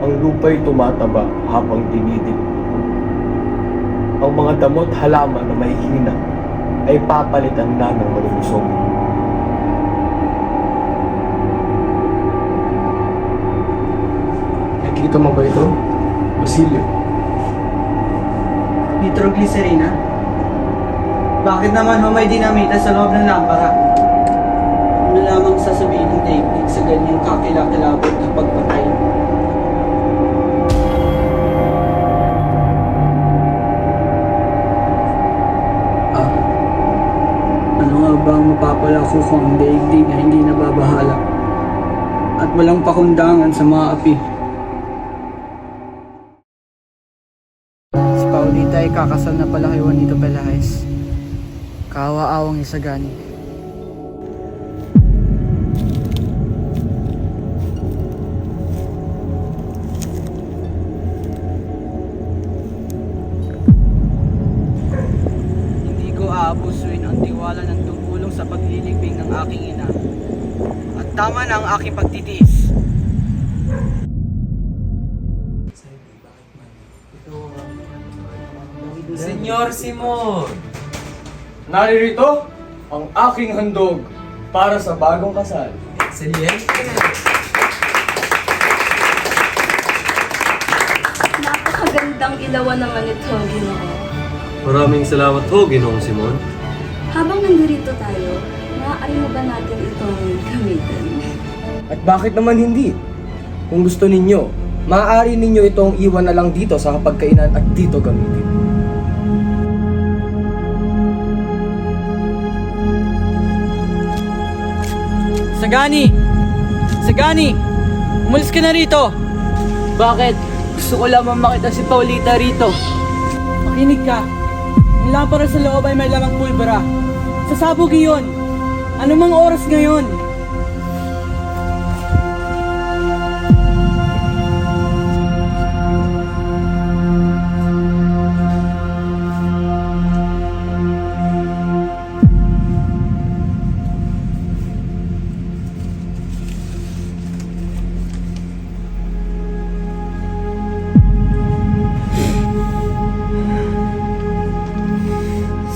ang lupa'y tumataba habang dinidig. Ang mga damot halaman na may hina ay papalitan na ng malusog. Nakikita mo ba ito, Basilio? Nitroglycerina? Bakit naman ho may dinamita sa loob ng lampara? Ano lamang sasabihin ng daigdig sa ganyang kakilakilabot na pagpatay? Ano nga ba ang mapapalako kung ang daigdig na hindi nababahala at walang pakundangan sa mga api? Si Paulita ay kakasal na pala kay Juanito Pelaez. Kaawa-awang isagani. Hindi ko aabusuin ang tiwala ng tumulong sa paglilibing ng aking ina. At tama na ang aking pagtitiis. Senyor Simon! Naririto ang aking handog para sa bagong kasal. Excelente! Napakagandang ilawan naman ito, Ginoo. Maraming salamat ho, Ginoong Simon. Habang nandito tayo, maaari na ba natin itong gamitin? At bakit naman hindi? Kung gusto ninyo, maaari ninyo itong iwan na lang dito sa hapagkainan at dito gamitin. Sagani! Sagani! Umalis ka na rito! Bakit? Gusto ko lamang makita si Paulita rito. Makinig ka. Ang lampara sa loob ay may lamang pulbera. Sasabog iyon. Ano mang oras ngayon?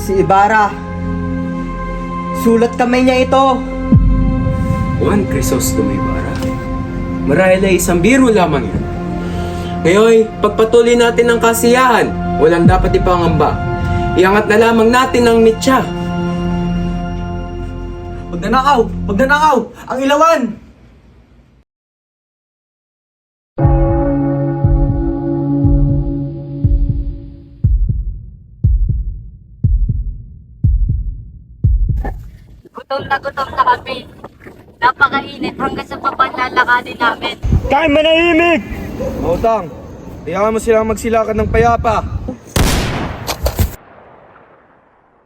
Si Ibarra. Sulat kamay niya ito. Juan Crisostomo Ibarra. Marahil ay isang biro lamang yan. Ngayon, pagpatuloy natin ang kasiyahan. Walang dapat ipangamba. Iangat na lamang natin ang mitya. Pagnanakaw! Pagnanakaw! Ang ilawan! Gutom na kami. Napakainit hanggang sa papanlalakarin namin. Kain manahimik! Mautang, hayaan mo silang magsilakan ng payapa.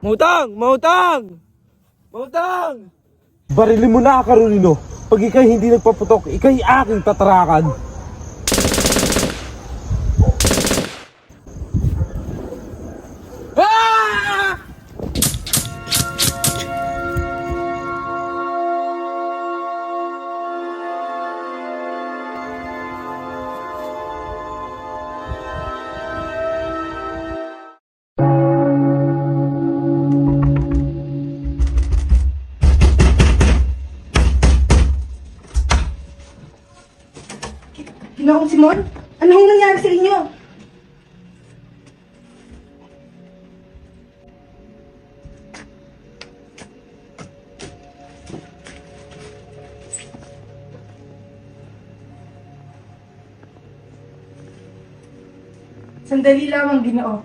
Mautang! Mautang! Mautang! Barilin mo na, Carolino. Pag ikay hindi nagpaputok, ikay aking tatarakan. Simon? Anong nangyari sa inyo? Sandali lamang, Ginoo.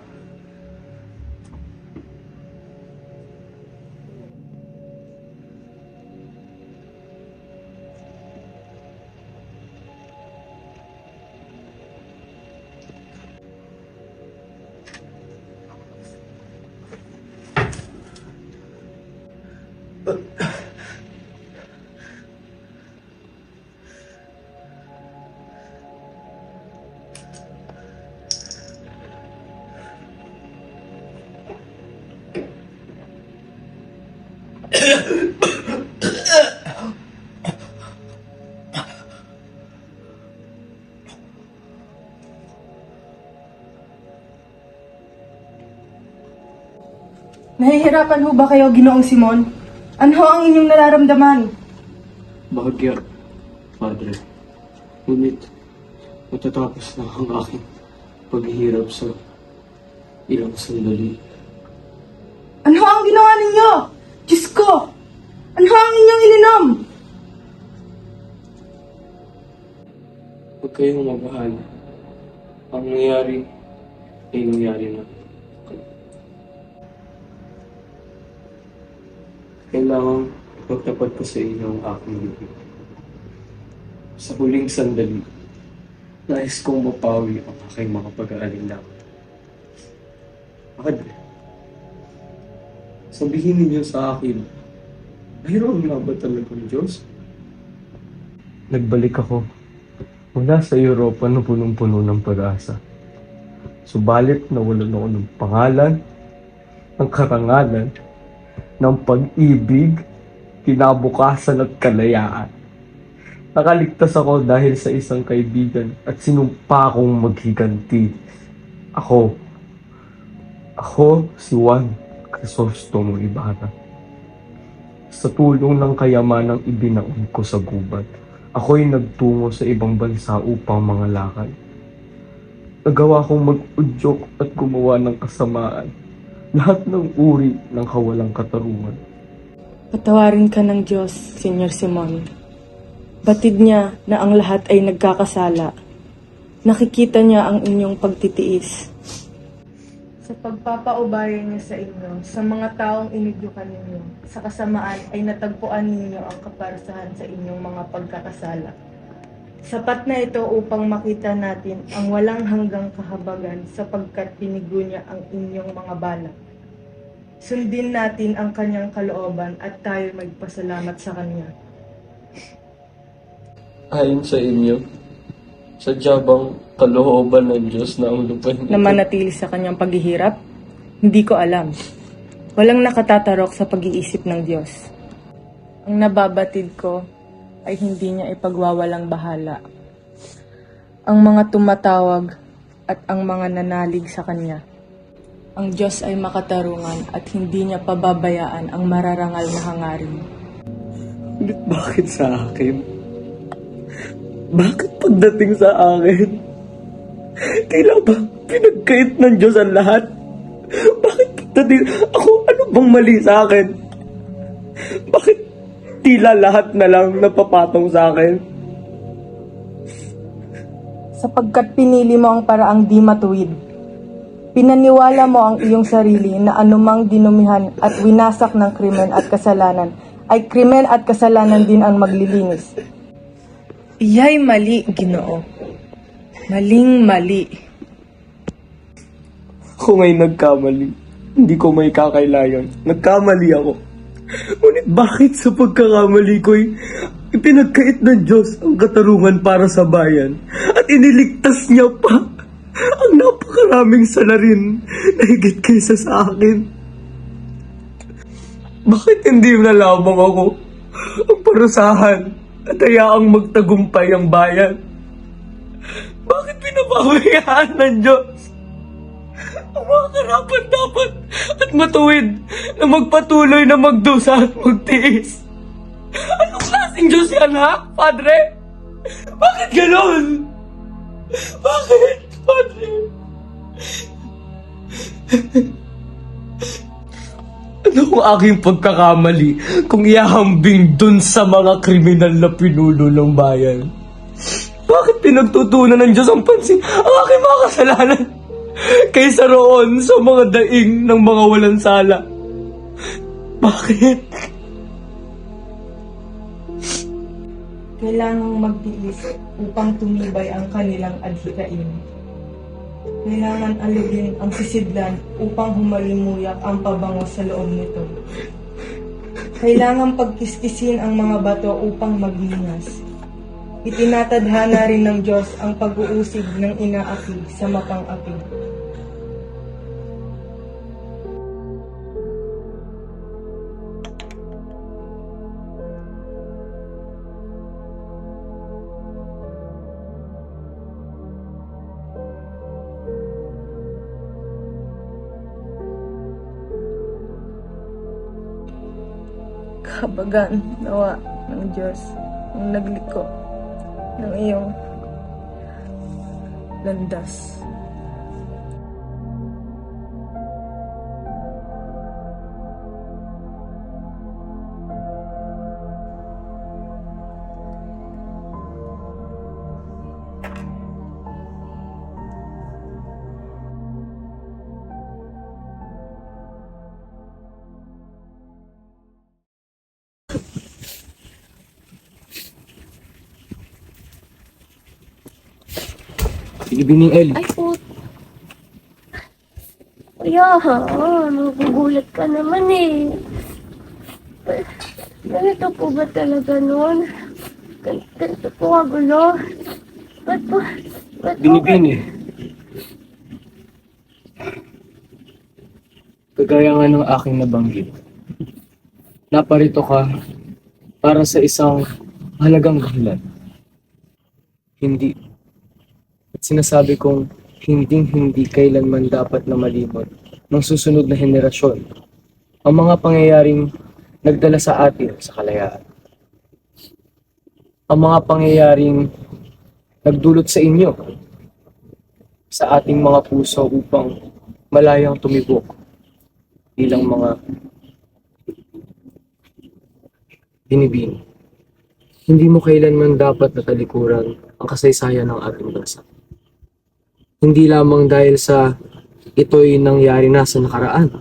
Nahihirapan ho ba kayo, Ginoong Simon? Ano ho ang inyong nararamdaman? Bahagya, Padre. Ngunit, matatapos na ang aking paghihirap sa ilang sandali. Ano ho ang ginawa ninyo? Diyos ko! Ano ho ang inyong ininom? Huwag kayong mabahala. Ang nangyari ay nangyari na. Kailangan ipagtapat ko sa inyo ang aking bibig. Sa huling sandali, nais kong mapawi ang aking mga pag-aalinlangan. Padre, sabihin ninyo sa akin, mayroon nga ba talagang Diyos? Nagbalik ako mula sa Europa na punong-puno ng pag-asa. Subalit nawalan ako ng pangalan, ng karangalan, ng pag-ibig, kinabukasan at kalayaan. Nakaligtas ako dahil sa isang kaibigan at sinumpa akong maghiganti. Ako si Juan Crisostomo Ibarra. Sa tulong ng kayamanang ibinaon ko sa gubat, ako'y nagtungo sa ibang bansa upang mangalakal. Nagawa kong mag-udyok at gumawa ng kasamaan. Lahat ng uri ng kawalang katarungan. Patawarin ka ng Diyos, Senyor Simon. Batid niya na ang lahat ay nagkakasala. Nakikita niya ang inyong pagtitiis. Sa pagpapaubaya niya sa inyo, sa mga taong inidyukan ninyo, sa kasamaan ay natagpuan ninyo ang kaparasahan sa inyong mga pagkakasala. Sapat na ito upang makita natin ang walang hanggang kahabagan sapagkat binigo niya ang inyong mga balak. Sundin natin ang kanyang kalooban at tayo magpasalamat sa kanya. Ayon sa inyo, sadya bang kalooban ng Diyos na ang lupain Na manatili sa kanyang paghihirap? Hindi ko alam. Walang nakatatarok sa pag-iisip ng Diyos. Ang nababatid ko ay hindi niya ipagwawalang bahala. Ang mga tumatawag at ang mga nanalig sa Kanya. Ang Diyos ay makatarungan at hindi niya pababayaan ang mararangal na hangarin. Ngunit bakit sa akin? Bakit pagdating sa akin? Tila ba pinagkait ng Diyos ang lahat? Bakit pagdating ako, ano bang mali sa akin? Bakit tila lahat na lang napapatong sa akin? Sapagkat pinili mo ang paraang di matuwid. Pinaniwala mo ang iyong sarili na anumang dinumihan at winasak ng krimen at kasalanan ay krimen at kasalanan din ang maglilinis. Iya'y mali, Ginoo. Maling-mali. Ako nga'y nagkamali. Hindi ko may kakailayan. Nagkamali ako. Ngunit bakit sa pagkakamali ko'y ipinagkait ng Diyos ang katarungan para sa bayan at iniligtas niya pa ang napakaraming salarin na higit kaysa sa akin? Bakit hindi na lamang ako ang parusahan at hayaang magtagumpay ang bayan? Bakit pinapabayaan ng Diyos ang mga karapat dapat at matuwid na magpatuloy na magdusa at magtiis? Anong klaseng Diyos yan, ha, Padre? Bakit ganon? Bakit, Padre? Ano ang aking pagkakamali kung ihahambing dun sa mga kriminal na pinuno ng bayan? Bakit pinagtutunan ng Diyos ang pansin ang aking mga kasalanan kaysa roon sa mga daing ng mga walang sala? Bakit? Kailangang magtiis upang tumibay ang kanilang adhikain. Kailangan alugin ang sisidlan upang humalimuyak ang pabango sa loob nito. Kailangan pagkiskisin ang mga bato upang maglingas. Itinatadhana rin ng Diyos ang pag-uusig ng inaapi sa mapang-api. Kabagan nawa ng Diyos ang nagliko ng iyong landas. Binibining Ellie. Ay po. Kuya, nagugulat ka naman eh. Ganito po ba talaga nun? Ganito po kagulo? Ba't po? Binibini. Kagaya nga ng aking nabanggit, naparito ka para sa isang mahalagang dahilan. Hindi. At sinasabi kong hindi kailanman dapat na malimot ng susunod na henerasyon ang mga pangyayaring nagdala sa atin sa kalayaan. Ang mga pangyayaring nagdulot sa inyo, sa ating mga puso upang malayang tumibok bilang mga binibini. Hindi mo kailanman dapat natalikuran ang kasaysayan ng ating bansa. Hindi lamang dahil sa ito'y nangyari na sa nakaraan.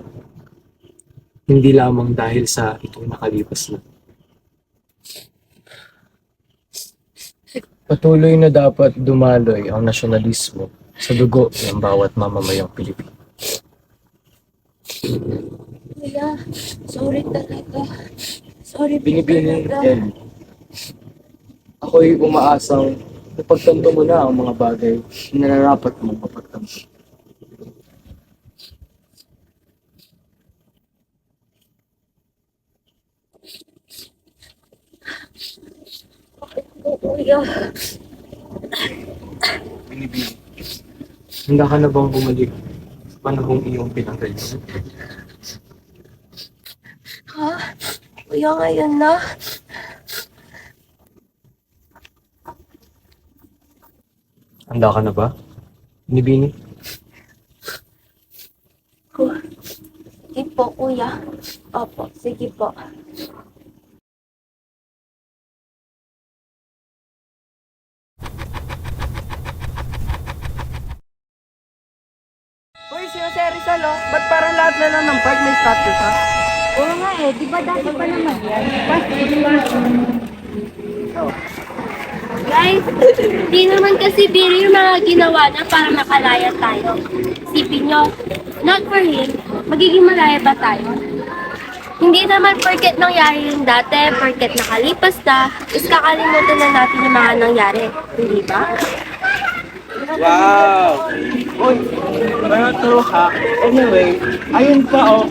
Hindi lamang dahil sa ito'y nakalipas na. Patuloy na dapat dumaloy ang nasyonalismo sa dugo ng bawat mamamayang Pilipino. Kuya, sorry talaga. Sorry po Binibining talaga. Ellie, ako'y umaasang napagtanto mo na ang mga bagay na nararapat mong mapagtanto. Kuya, Binibining, handa ka na bang bumalik sa panahong iyong pinanggalingan? ha? Kuya, ngayon na? Handa ka na ba? Binibining? Sige po, kuya. Opo, sige po. Uy, sino si Rizal, oh? Ba't parang lahat na lang ng park may status, ha? Oo nga eh, di ba dati pa naman yan? Guys, di naman kasi biro yung mga ginawa na para makalaya tayo. Isipin nyo, not for him, magiging malaya ba tayo? Hindi naman porket nangyari yung dati, porket nakalipas na, is kakalimutan na natin yung mga nangyari. Hindi ba? Wow! Uy, pero true ha. Anyway, ayun pa oh.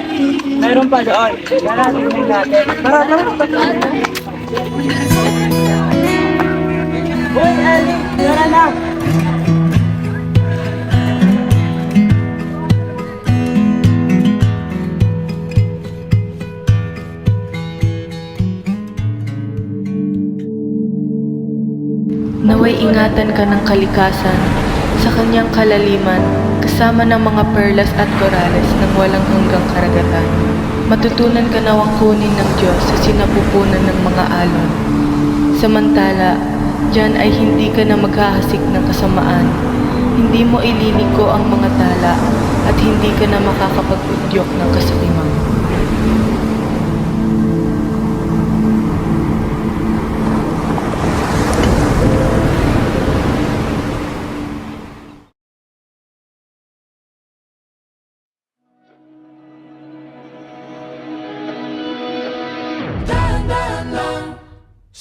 Meron pa doon. Narating natin. Tara. Uy, Ali, tara na. Naway ingatan ka ng kalikasan Sa kanyang kalaliman, kasama ng mga perlas at korales ng walang hanggang karagatan, matutunan ka nawang kunin ng Diyos sa sinapupunan ng mga alon. Samantala, diyan ay hindi ka na maghahasik ng kasamaan, hindi mo ililiko ang mga tala, at hindi ka na makakapag-udyok ng kasakiman.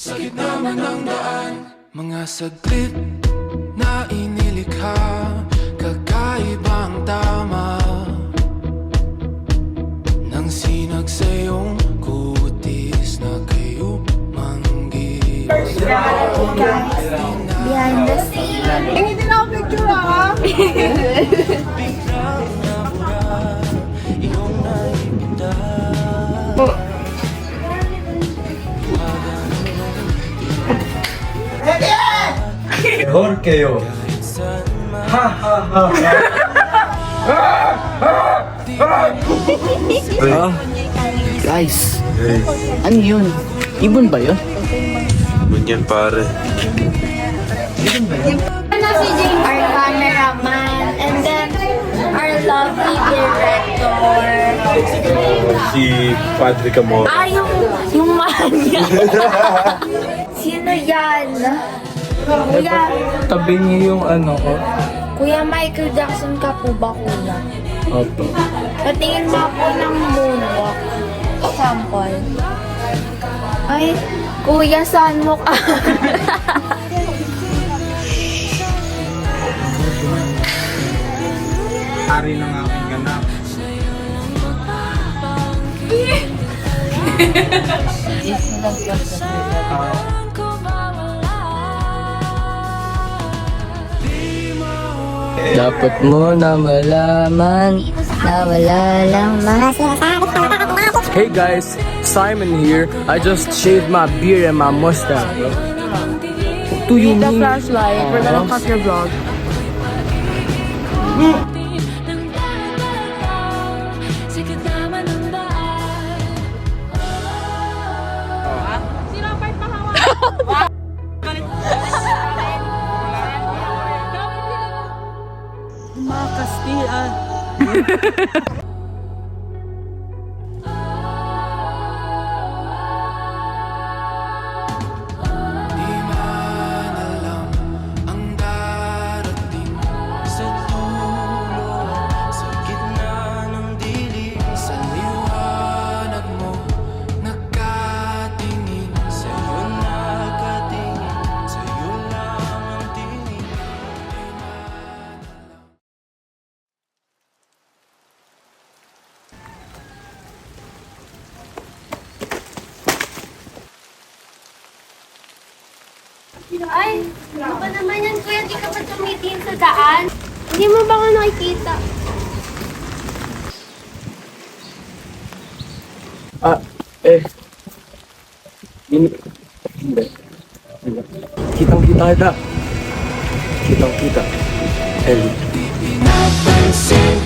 Sa gitna man ng daan, mga saglit na inilikha, kakaibang tama nang sinag sa iyong kutis na kayo manggil. Behind the scene. Hindi na ako picture ah! Mejor que yo. Ha ha ha ha. Guys, ano yun? Ibon ba yun? Ganyan pare. Ano si James, our cameraman, and then our lovely director. Si Padre Camora. Ah, yung manya. Sino yan? Kuya, Tabi niyo yung ano ko. Kuya Michael Jackson ka po ba, kuya? Opo. Patingin mo po ng moonwalk. Sample. Ay, kuya, saan mo ka? Hari ng aking ganap. Dapat mo na malaman na wala lang mga Hey guys, Simon here. I just shaved my beard and my mustache. Do you Need the mean? flashlight. We're gonna cut your vlog. Mga Kastilan. Di man alam ang darating sa dulo, sa gitna ng dilim, sa liwanag mo nakatingin, sa'yo nakatingin, sa'yo lang ang tingin. Ay, ano ba naman yan, kuya? Di ka ba tumitingin sa daan? Hindi mo ba ako nakikita? Hindi. Kitang-kita kita. Kitang-kita. Ellie. Napansin